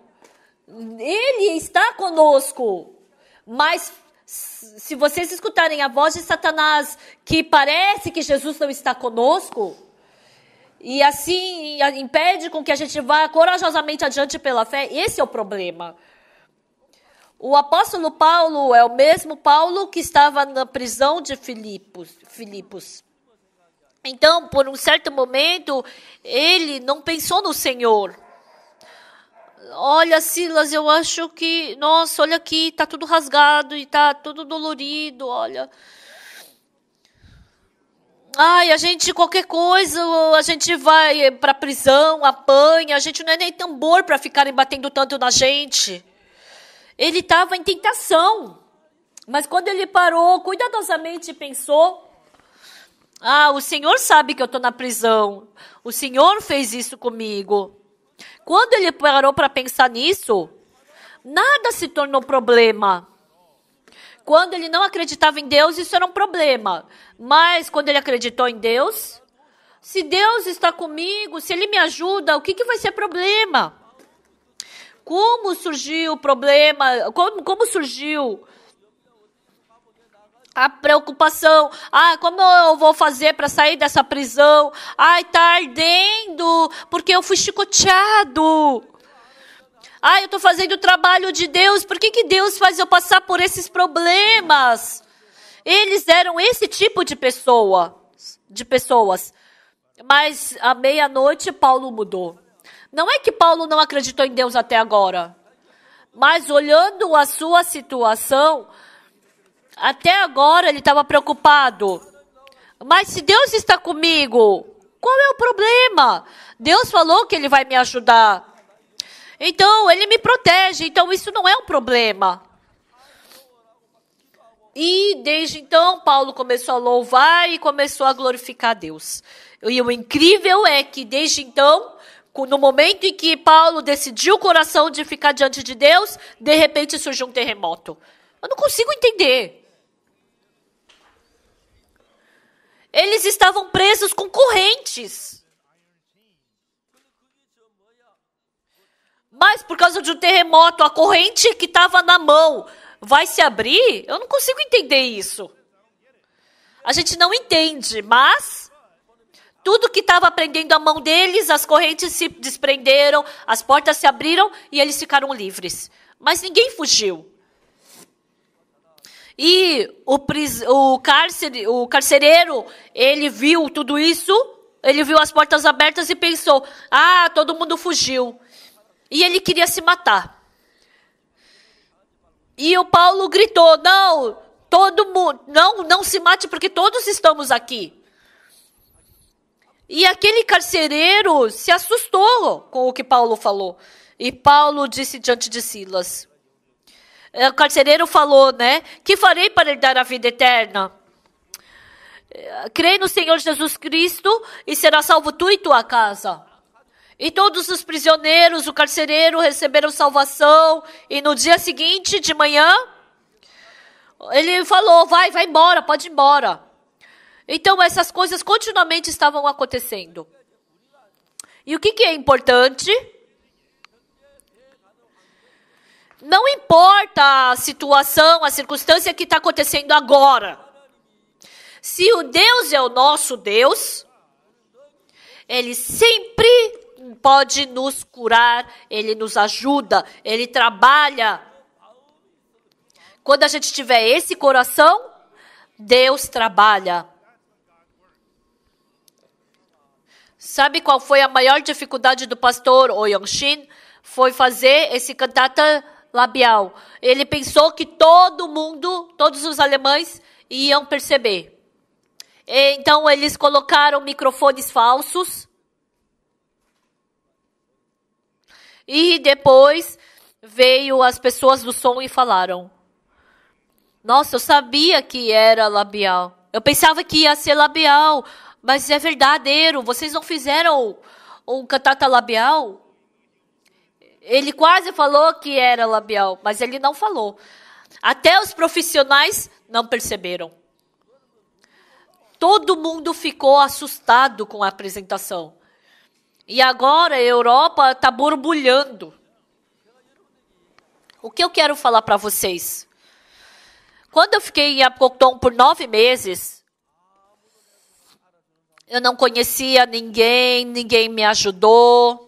Ele está conosco. Mas se vocês escutarem a voz de Satanás, que parece que Jesus não está conosco, e assim impede com que a gente vá corajosamente adiante pela fé, esse é o problema. O apóstolo Paulo é o mesmo Paulo que estava na prisão de Filipos. Então, por um certo momento, ele não pensou no Senhor. Olha, Silas, eu acho que... Nossa, olha aqui, tá tudo rasgado e tá tudo dolorido, olha. Ai, a gente, qualquer coisa, a gente vai pra prisão, apanha. A gente não é nem tambor para ficarem batendo tanto na gente. Ele estava em tentação. Mas quando ele parou, cuidadosamente pensou... o Senhor sabe que eu estou na prisão. O Senhor fez isso comigo. Quando ele parou para pensar nisso, nada se tornou problema. Quando ele não acreditava em Deus, isso era um problema. Mas quando ele acreditou em Deus, se Deus está comigo, se Ele me ajuda, o que vai ser problema? Como surgiu o problema? Como surgiu a preocupação? Como eu vou fazer para sair dessa prisão? Tá ardendo, porque eu fui chicoteado. Eu estou fazendo o trabalho de Deus, por que Deus faz eu passar por esses problemas? Eles eram esse tipo de pessoas. Mas à meia-noite Paulo mudou. Não é que Paulo não acreditou em Deus até agora, mas olhando a sua situação, até agora ele estava preocupado. Mas se Deus está comigo, qual é o problema? Deus falou que Ele vai me ajudar. Então, Ele me protege. Então, isso não é um problema. E desde então, Paulo começou a louvar e começou a glorificar a Deus. E o incrível é que desde então, no momento em que Paulo decidiu o coração de ficar diante de Deus, de repente surgiu um terremoto. Eu não consigo entender. Eles estavam presos com correntes. Mas por causa de um terremoto, a corrente que estava na mão vai se abrir? Eu não consigo entender isso. A gente não entende, mas tudo que estava prendendo a mão deles, as correntes se desprenderam, as portas se abriram e eles ficaram livres. Mas ninguém fugiu. E o carcereiro, ele viu tudo isso, ele viu as portas abertas e pensou, todo mundo fugiu. E ele queria se matar. E o Paulo gritou, não, todo mundo, não se mate porque todos estamos aqui. E aquele carcereiro se assustou com o que Paulo falou. E Paulo disse diante de Silas, o carcereiro falou, né? Que farei para herdar a vida eterna? Crê no Senhor Jesus Cristo e será salvo tu e tua casa. E todos os prisioneiros, o carcereiro, receberam salvação. E no dia seguinte, de manhã, ele falou, vai embora, pode ir embora. Então, essas coisas continuamente estavam acontecendo. E o que é importante? Não importa a situação, a circunstância que está acontecendo agora. Se o Deus é o nosso Deus, Ele sempre pode nos curar, Ele nos ajuda, Ele trabalha. Quando a gente tiver esse coração, Deus trabalha. Sabe qual foi a maior dificuldade do pastor Oyongshin? Foi fazer esse cantata labial. Ele pensou que todo mundo, todos os alemães, iam perceber. Então, eles colocaram microfones falsos. E depois veio as pessoas do som e falaram, nossa, eu sabia que era labial. Eu pensava que ia ser labial, mas é verdadeiro. Vocês não fizeram um cantata labial? Ele quase falou que era labial, mas ele não falou. Até os profissionais não perceberam. Todo mundo ficou assustado com a apresentação. E agora a Europa está borbulhando. O que eu quero falar para vocês? Quando eu fiquei em Apocton por 9 meses, eu não conhecia ninguém me ajudou.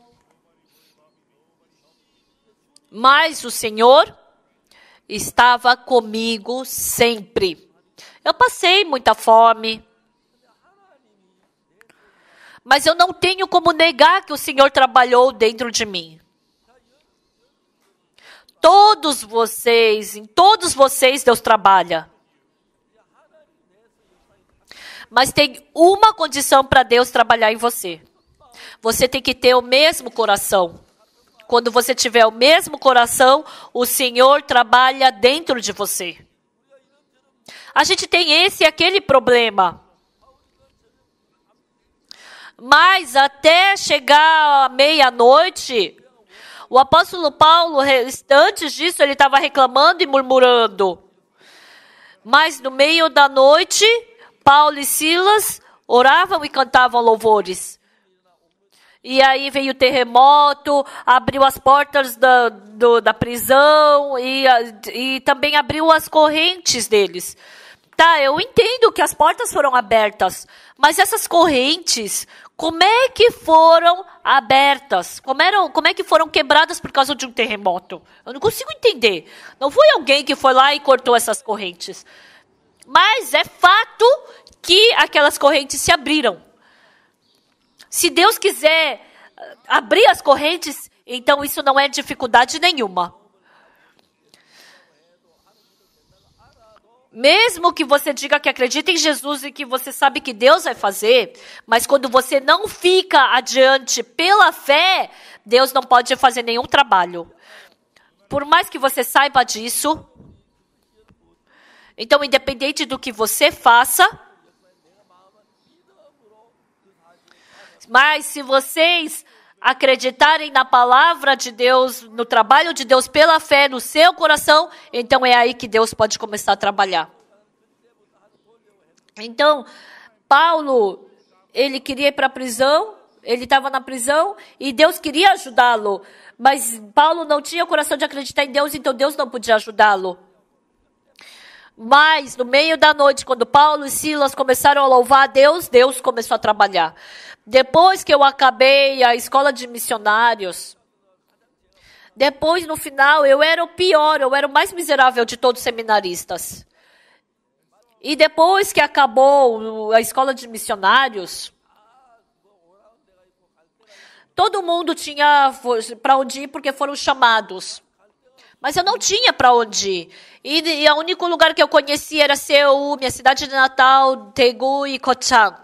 Mas o Senhor estava comigo sempre. Eu passei muita fome. Mas eu não tenho como negar que o Senhor trabalhou dentro de mim. Em todos vocês Deus trabalha. Mas tem uma condição para Deus trabalhar em você. Você tem que ter o mesmo coração. Quando você tiver o mesmo coração, o Senhor trabalha dentro de você. A gente tem esse e aquele problema. Mas até chegar à meia-noite, o apóstolo Paulo, antes disso, ele estava reclamando e murmurando. Mas no meio da noite, Paulo e Silas oravam e cantavam louvores. E aí veio o terremoto, abriu as portas da prisão e também abriu as correntes deles. Tá, eu entendo que as portas foram abertas, mas essas correntes, como é que foram abertas? Como é que foram quebradas por causa de um terremoto? Eu não consigo entender. Não foi alguém que foi lá e cortou essas correntes. Mas é fato que aquelas correntes se abriram. Se Deus quiser abrir as correntes, então isso não é dificuldade nenhuma. Mesmo que você diga que acredita em Jesus e que você sabe que Deus vai fazer, mas quando você não fica adiante pela fé, Deus não pode fazer nenhum trabalho. Por mais que você saiba disso, então independente do que você faça, mas se vocês acreditarem na palavra de Deus, no trabalho de Deus pela fé no seu coração, então é aí que Deus pode começar a trabalhar. Então, Paulo, ele queria ir para a prisão, ele estava na prisão e Deus queria ajudá-lo, mas Paulo não tinha o coração de acreditar em Deus, então Deus não podia ajudá-lo. Mas, no meio da noite, quando Paulo e Silas começaram a louvar a Deus, Deus começou a trabalhar. Depois que eu acabei a escola de missionários, depois, no final, eu era o pior, eu era o mais miserável de todos os seminaristas. E depois que acabou a escola de missionários, todo mundo tinha para onde ir porque foram chamados. Mas eu não tinha para onde ir. E o único lugar que eu conhecia era Seul, minha cidade de Natal, Daegu e Kochang.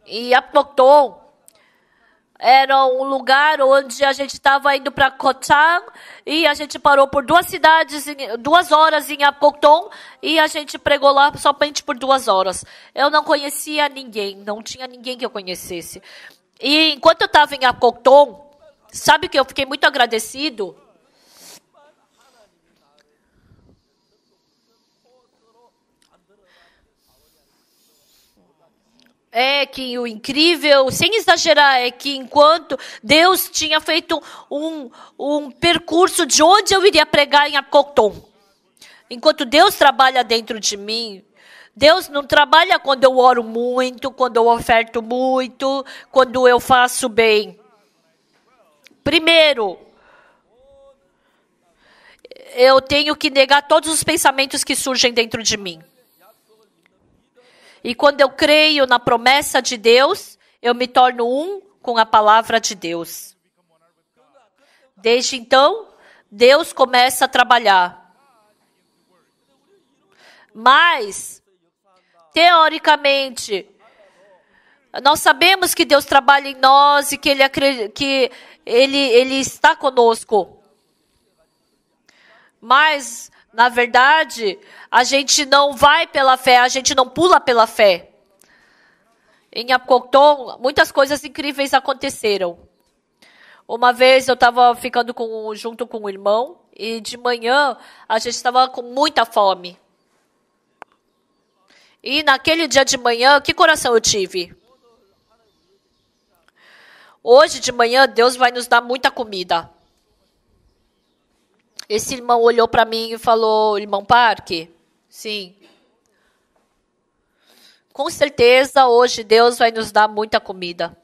E Apokton era um lugar onde a gente estava indo para Kochang e a gente parou por 2 horas em Apokton e a gente pregou lá somente por 2 horas. Eu não conhecia ninguém, não tinha ninguém que eu conhecesse. E enquanto eu estava em Apokton, sabe que eu fiquei muito agradecido? É que o incrível, sem exagerar, é que enquanto Deus tinha feito um percurso de onde eu iria pregar em Apokton. Enquanto Deus trabalha dentro de mim, Deus não trabalha quando eu oro muito, quando eu oferto muito, quando eu faço bem. Primeiro, eu tenho que negar todos os pensamentos que surgem dentro de mim. E quando eu creio na promessa de Deus, eu me torno um com a palavra de Deus. Desde então, Deus começa a trabalhar. Mas, teoricamente, nós sabemos que Deus trabalha em nós e que Ele está conosco. Mas, na verdade, a gente não vai pela fé, a gente não pula pela fé. Em Apokton, muitas coisas incríveis aconteceram. Uma vez eu estava ficando junto com um irmão e de manhã a gente estava com muita fome. E naquele dia de manhã, que coração eu tive? Hoje de manhã, Deus vai nos dar muita comida. Esse irmão olhou para mim e falou, irmão Parque, sim. Com certeza, hoje Deus vai nos dar muita comida.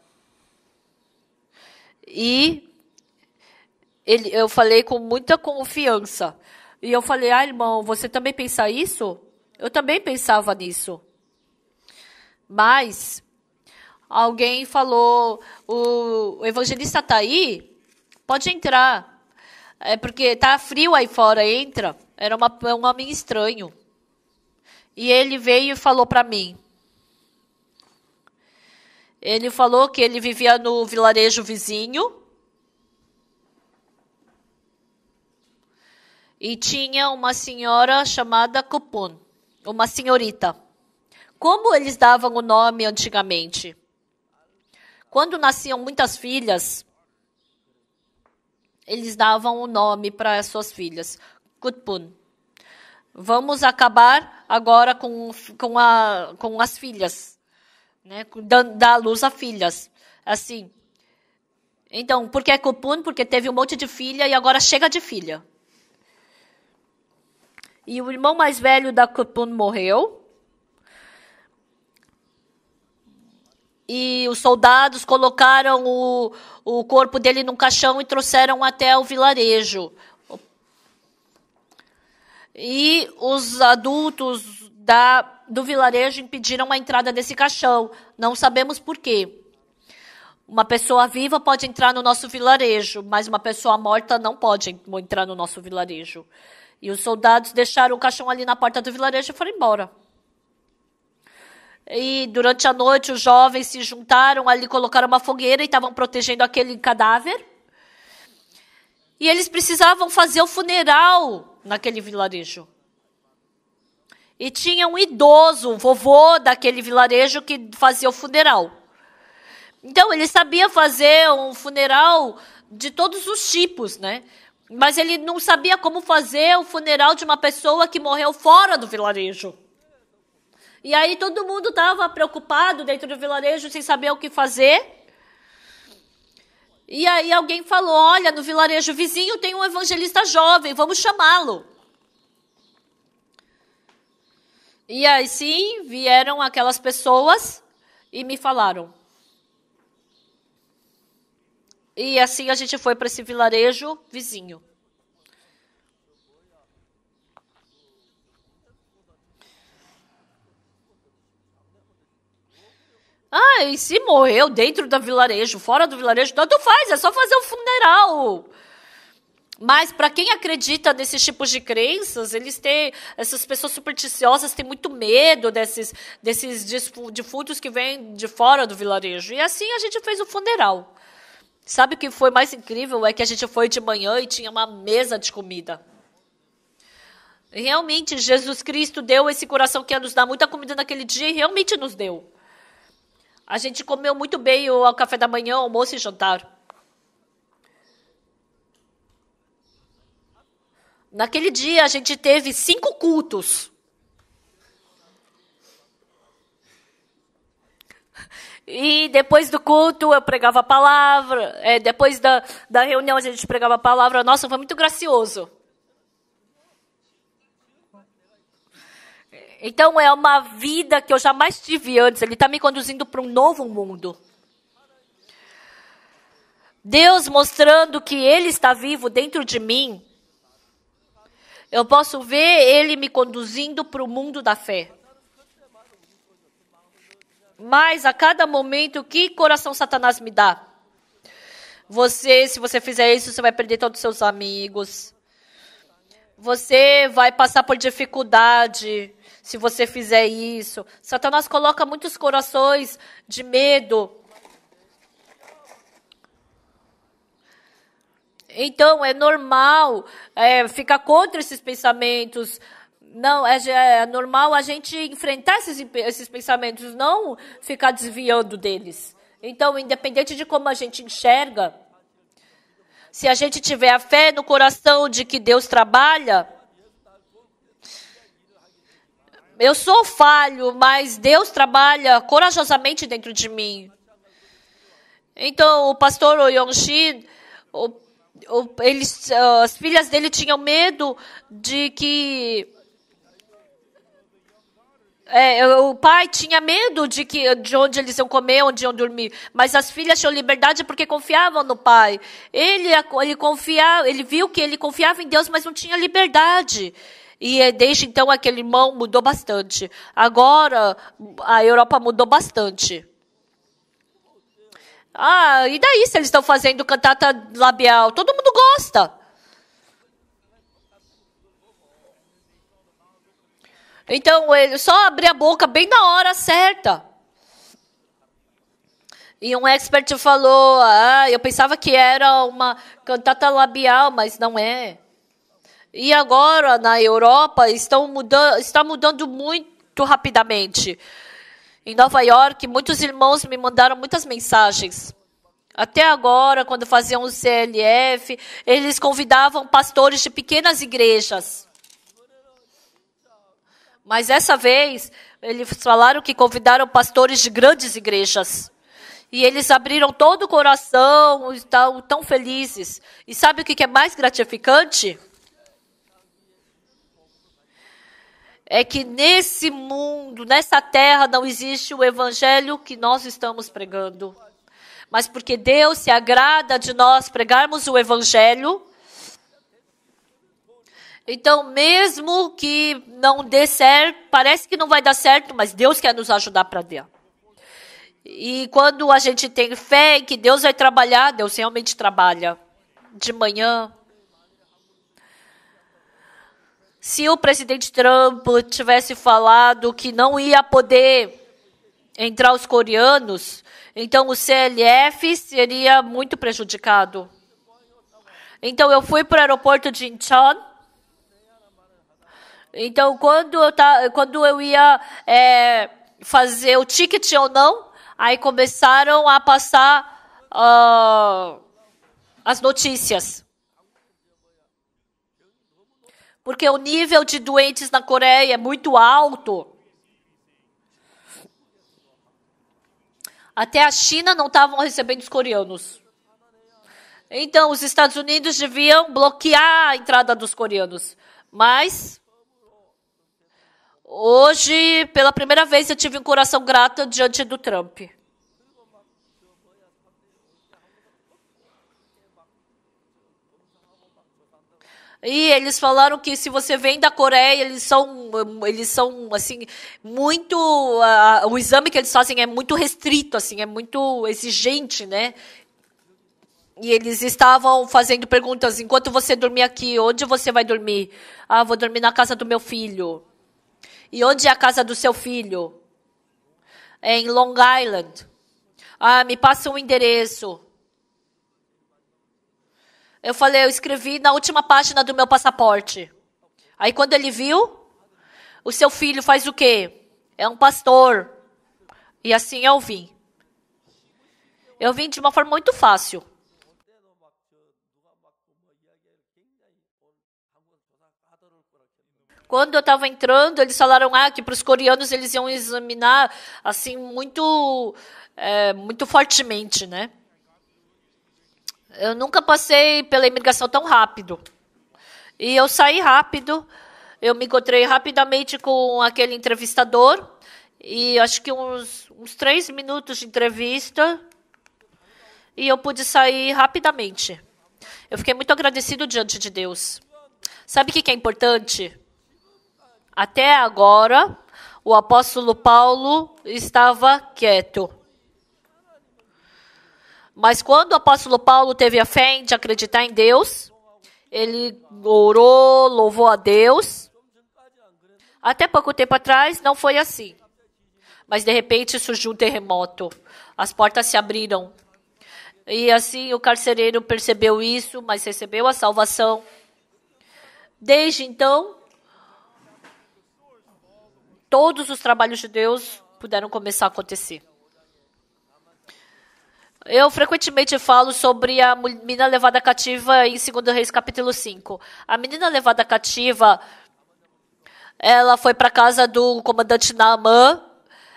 E eu falei com muita confiança. E eu falei, irmão, você também pensa isso? Eu também pensava nisso. Mas alguém falou, o evangelista está aí? Pode entrar. É porque tá frio aí fora, entra. Era um homem estranho. E ele veio e falou para mim. Ele falou que ele vivia no vilarejo vizinho. E tinha uma senhora chamada Kupun. Uma senhorita. Como eles davam o nome antigamente? Quando nasciam muitas filhas, eles davam o nome para as suas filhas. Kutpun. Vamos acabar agora com as filhas. Né? Dar luz a filhas. Assim. Então, por que Kutpun? Porque teve um monte de filha e agora chega de filha. E o irmão mais velho da Kutpun morreu. E os soldados colocaram o corpo dele num caixão e trouxeram até o vilarejo. E os adultos do vilarejo impediram a entrada desse caixão. Não sabemos por quê. Uma pessoa viva pode entrar no nosso vilarejo, mas uma pessoa morta não pode entrar no nosso vilarejo. E os soldados deixaram o caixão ali na porta do vilarejo e foram embora. E durante a noite os jovens se juntaram ali, colocaram uma fogueira e estavam protegendo aquele cadáver. E eles precisavam fazer o funeral naquele vilarejo. E tinha um idoso, vovô daquele vilarejo que fazia o funeral. Então, ele sabia fazer um funeral de todos os tipos, né? Mas ele não sabia como fazer o funeral de uma pessoa que morreu fora do vilarejo. E aí todo mundo estava preocupado dentro do vilarejo, sem saber o que fazer. E aí alguém falou, olha, no vilarejo vizinho tem um evangelista jovem, vamos chamá-lo. E aí sim, vieram aquelas pessoas e me falaram. E assim a gente foi para esse vilarejo vizinho. Ah, e se morreu dentro do vilarejo, fora do vilarejo, tanto faz, é só fazer um funeral. Mas para quem acredita nesses tipos de crenças, essas pessoas supersticiosas têm muito medo desses defuntos que vêm de fora do vilarejo. E assim a gente fez o funeral. Sabe o que foi mais incrível? É que a gente foi de manhã e tinha uma mesa de comida. Realmente, Jesus Cristo deu esse coração que ia nos dar muita comida naquele dia e realmente nos deu. A gente comeu muito bem o café da manhã, almoço e jantar. Naquele dia, a gente teve 5 cultos. E depois do culto, eu pregava a palavra. Depois da reunião, a gente pregava a palavra. Nossa, foi muito gracioso. Então, é uma vida que eu jamais tive antes. Ele está me conduzindo para um novo mundo. Deus mostrando que Ele está vivo dentro de mim. Eu posso ver Ele me conduzindo para o mundo da fé. Mas, a cada momento, que coração Satanás me dá? Se você fizer isso, você vai perder todos os seus amigos. Você vai passar por dificuldade se você fizer isso. Satanás coloca muitos corações de medo. Então, é normal ficar contra esses pensamentos. Não, é normal a gente enfrentar esses pensamentos, não ficar desviando deles. Então, independente de como a gente enxerga, se a gente tiver a fé no coração de que Deus trabalha, eu sou falho, mas Deus trabalha corajosamente dentro de mim. Então, o pastor Oyonshi, as filhas dele tinham medo de que... o pai tinha medo de onde eles iam comer, onde iam dormir. Mas as filhas tinham liberdade porque confiavam no pai. Ele viu que ele confiava em Deus, mas não tinha liberdade. E desde então aquele irmão mudou bastante. Agora a Europa mudou bastante. E daí se eles estão fazendo cantata labial? Todo mundo gosta. Então, ele só abrir a boca bem na hora certa. E um expert falou, eu pensava que era uma cantata labial, mas não é. E agora, na Europa, está mudando muito rapidamente. Em Nova York, muitos irmãos me mandaram muitas mensagens. Até agora, quando faziam o CLF, eles convidavam pastores de pequenas igrejas. Mas essa vez, eles falaram que convidaram pastores de grandes igrejas. E eles abriram todo o coração, estão tão felizes. E sabe o que é mais gratificante? É que nesse mundo, nessa terra, não existe o evangelho que nós estamos pregando. Mas porque Deus se agrada de nós pregarmos o evangelho, então mesmo que não dê certo, parece que não vai dar certo, mas Deus quer nos ajudar para dar. E quando a gente tem fé em que Deus vai trabalhar, Deus realmente trabalha. De manhã, se o presidente Trump tivesse falado que não ia poder entrar os coreanos, então o CLF seria muito prejudicado. Então eu fui para o aeroporto de Incheon Então, quando eu ia fazer o ticket ou não, aí começaram a passar as notícias. Porque o nível de doentes na Coreia é muito alto. Até a China não estavam recebendo os coreanos. Então, os Estados Unidos deviam bloquear a entrada dos coreanos. Mas, hoje, pela primeira vez, eu tive um coração grato diante do Trump. E eles falaram que se você vem da Coreia, eles são assim, muito, o exame que eles fazem é muito restrito, assim, é muito exigente, né? E eles estavam fazendo perguntas, enquanto você dormir aqui, onde você vai dormir? Ah, vou dormir na casa do meu filho. E onde é a casa do seu filho? É em Long Island. Ah, me passa um endereço. Eu falei, eu escrevi na última página do meu passaporte. Aí quando ele viu, o seu filho faz o quê? É um pastor. E assim eu vim. Eu vim de uma forma muito fácil. Quando eu estava entrando, eles falaram que para os coreanos eles iam examinar assim muito fortemente, né? Eu nunca passei pela imigração tão rápido. E eu saí rápido. Eu me encontrei rapidamente com aquele entrevistador. E acho que uns 3 minutos de entrevista. E eu pude sair rapidamente. Eu fiquei muito agradecido diante de Deus. Sabe o que é importante? Até agora, o apóstolo Paulo estava quieto. Mas quando o apóstolo Paulo teve a fé de acreditar em Deus, ele orou, louvou a Deus. Até pouco tempo atrás não foi assim. Mas de repente surgiu um terremoto. As portas se abriram. E assim o carcereiro percebeu isso, mas recebeu a salvação. Desde então, todos os trabalhos de Deus puderam começar a acontecer. Eu frequentemente falo sobre a menina levada cativa em 2 Reis capítulo 5. A menina levada cativa, ela foi para casa do comandante Naamã.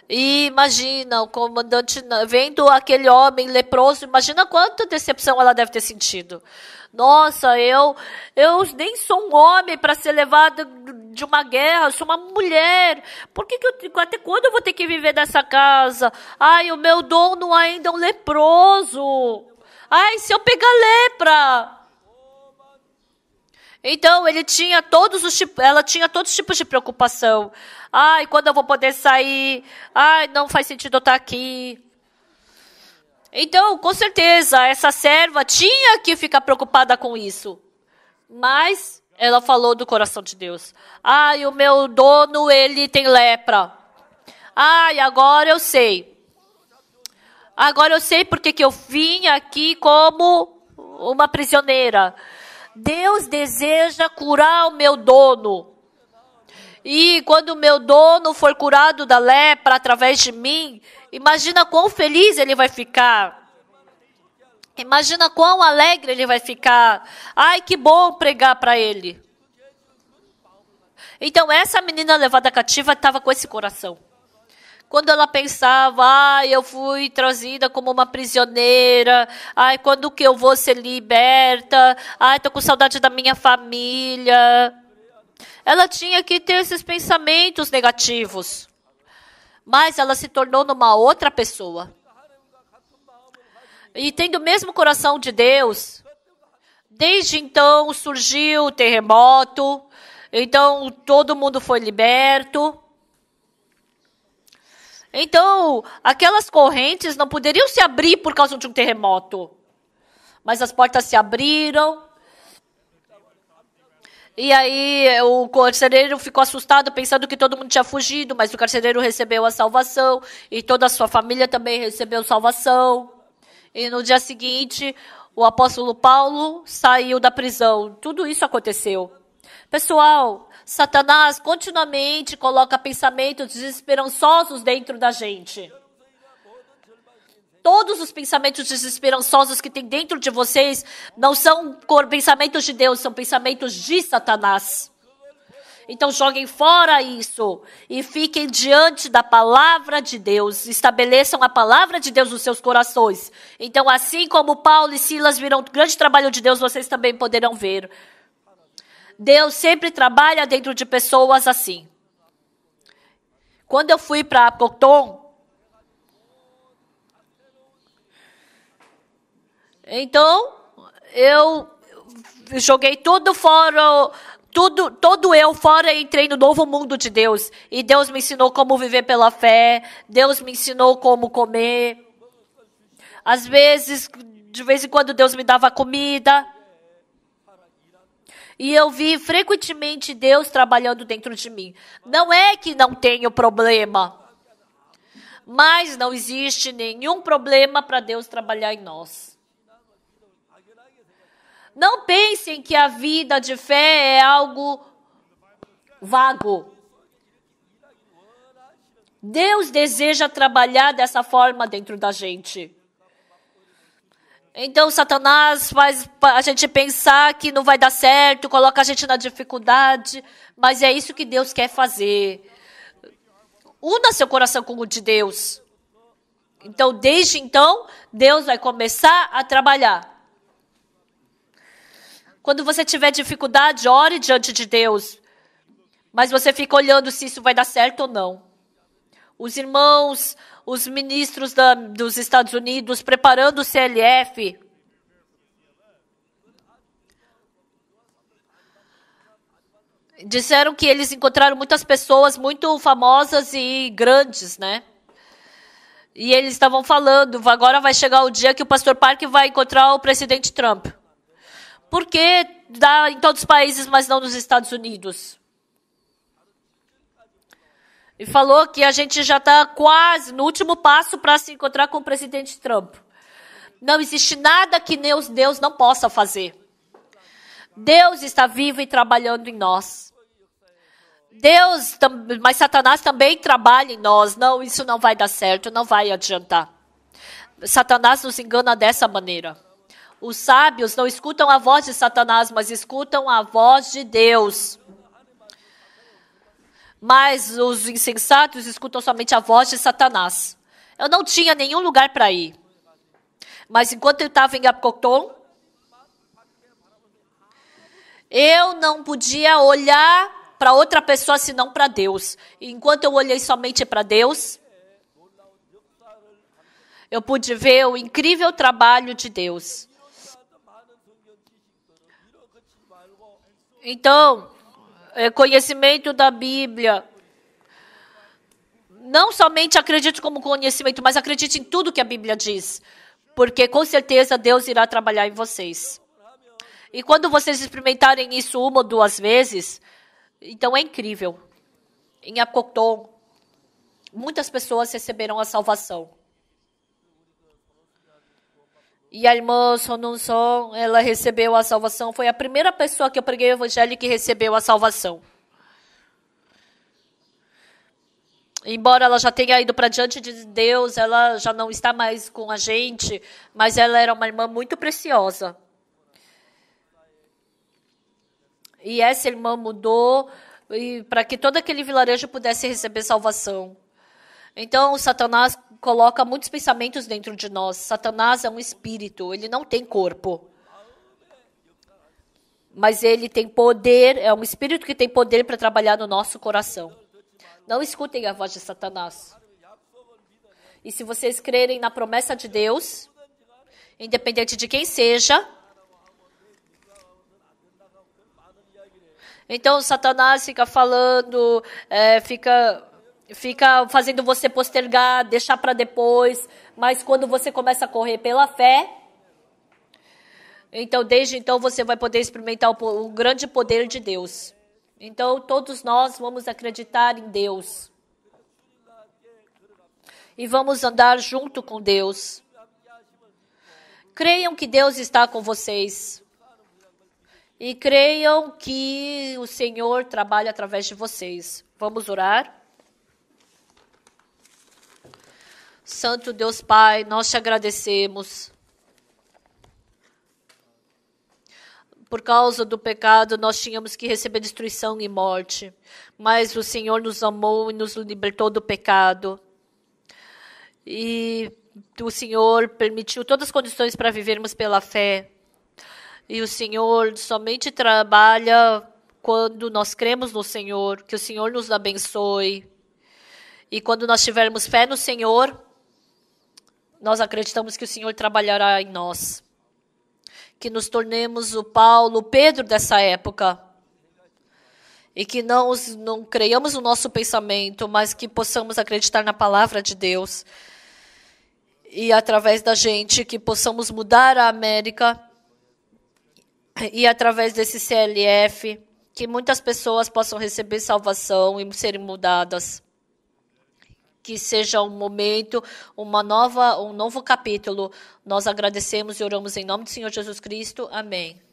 E imagina, o comandante vendo aquele homem leproso, imagina quanta decepção ela deve ter sentido. Nossa, eu nem sou um homem para ser levado de uma guerra, eu sou uma mulher. Por que até quando eu vou ter que viver nessa casa? Ai, o meu dono ainda é um leproso. Ai, se eu pegar lepra. Então, ela tinha todos os tipos de preocupação. Ai, quando eu vou poder sair? Ai, não faz sentido eu estar aqui. Então, com certeza, essa serva tinha que ficar preocupada com isso. Mas ela falou do coração de Deus. Ai, o meu dono, ele tem lepra. Ai, agora eu sei. Agora eu sei porque que eu vim aqui como uma prisioneira. Deus deseja curar o meu dono. E quando o meu dono for curado da lepra através de mim, imagina quão feliz ele vai ficar. Imagina quão alegre ele vai ficar. Ai, que bom pregar para ele. Então, essa menina levada cativa estava com esse coração. Quando ela pensava, eu fui trazida como uma prisioneira, quando que eu vou ser liberta? Estou com saudade da minha família. Ela tinha que ter esses pensamentos negativos. Mas ela se tornou numa outra pessoa. E tendo o mesmo coração de Deus, desde então surgiu o terremoto, então todo mundo foi liberto. Então, aquelas correntes não poderiam se abrir por causa de um terremoto. Mas as portas se abriram. E aí o carcereiro ficou assustado, pensando que todo mundo tinha fugido, mas o carcereiro recebeu a salvação e toda a sua família também recebeu salvação. E no dia seguinte, o apóstolo Paulo saiu da prisão. Tudo isso aconteceu. Pessoal, Satanás continuamente coloca pensamentos desesperançosos dentro da gente. Todos os pensamentos desesperançosos que tem dentro de vocês não são pensamentos de Deus, são pensamentos de Satanás. Então joguem fora isso e fiquem diante da palavra de Deus. Estabeleçam a palavra de Deus nos seus corações. Então, assim como Paulo e Silas viram o grande trabalho de Deus, vocês também poderão ver. Deus sempre trabalha dentro de pessoas assim. Quando eu fui para Cocton, então eu joguei tudo fora, todo eu fora e entrei no novo mundo de Deus. E Deus me ensinou como viver pela fé, Deus me ensinou como comer. Às vezes, de vez em quando Deus me dava comida. E eu vi frequentemente Deus trabalhando dentro de mim. Não é que não tenho problema, mas não existe nenhum problema para Deus trabalhar em nós. Não pensem que a vida de fé é algo vago. Deus deseja trabalhar dessa forma dentro da gente. Então, Satanás faz a gente pensar que não vai dar certo, coloca a gente na dificuldade, mas é isso que Deus quer fazer. Una seu coração com o de Deus. Então, desde então, Deus vai começar a trabalhar. Quando você tiver dificuldade, ore diante de Deus. Mas você fica olhando se isso vai dar certo ou não. Os irmãos, os ministros dos Estados Unidos preparando o CLF. Disseram que eles encontraram muitas pessoas muito famosas e grandes, né? E eles estavam falando, agora vai chegar o dia que o pastor Parker vai encontrar o presidente Trump. Por que dá em todos os países, mas não nos Estados Unidos? E falou que a gente já está quase no último passo para se encontrar com o presidente Trump. Não existe nada que Deus não possa fazer. Deus está vivo e trabalhando em nós. Mas Satanás também trabalha em nós. Não, isso não vai dar certo, não vai adiantar. Satanás nos engana dessa maneira. Os sábios não escutam a voz de Satanás, mas escutam a voz de Deus. Mas os insensatos escutam somente a voz de Satanás. Eu não tinha nenhum lugar para ir. Mas enquanto eu estava em Apocton, eu não podia olhar para outra pessoa senão para Deus. E enquanto eu olhei somente para Deus, eu pude ver o incrível trabalho de Deus. Então, conhecimento da Bíblia. Não somente acredite como conhecimento, mas acredite em tudo que a Bíblia diz. Porque com certeza Deus irá trabalhar em vocês. E quando vocês experimentarem isso uma ou duas vezes, então é incrível. Em Apocton, muitas pessoas receberam a salvação. E a irmã Sonunson, ela recebeu a salvação. Foi a primeira pessoa que eu preguei o evangelho que recebeu a salvação. Embora ela já tenha ido para diante de Deus, ela já não está mais com a gente, mas ela era uma irmã muito preciosa. E essa irmã mudou para que todo aquele vilarejo pudesse receber salvação. Então, Satanás coloca muitos pensamentos dentro de nós. Satanás é um espírito, ele não tem corpo. Mas ele tem poder, é um espírito que tem poder para trabalhar no nosso coração. Não escutem a voz de Satanás. E se vocês crerem na promessa de Deus, independente de quem seja, então Satanás fica falando, fica fazendo você postergar, deixar para depois, mas quando você começa a correr pela fé, então desde então você vai poder experimentar o grande poder de Deus. Então todos nós vamos acreditar em Deus. E vamos andar junto com Deus. Creiam que Deus está com vocês. e creiam que o Senhor trabalha através de vocês. Vamos orar? Santo Deus Pai, nós te agradecemos. Por causa do pecado, nós tínhamos que receber destruição e morte. Mas o Senhor nos amou e nos libertou do pecado. E o Senhor permitiu todas as condições para vivermos pela fé. E o Senhor somente trabalha quando nós cremos no Senhor, que o Senhor nos abençoe. E quando nós tivermos fé no Senhor, nós acreditamos que o Senhor trabalhará em nós. Que nos tornemos o Paulo, o Pedro dessa época. E que não creiamos no nosso pensamento, mas que possamos acreditar na palavra de Deus. E através da gente, que possamos mudar a América. E através desse CLF, que muitas pessoas possam receber salvação e serem mudadas. Que seja um momento, um novo capítulo. Nós agradecemos e oramos em nome do Senhor Jesus Cristo. Amém.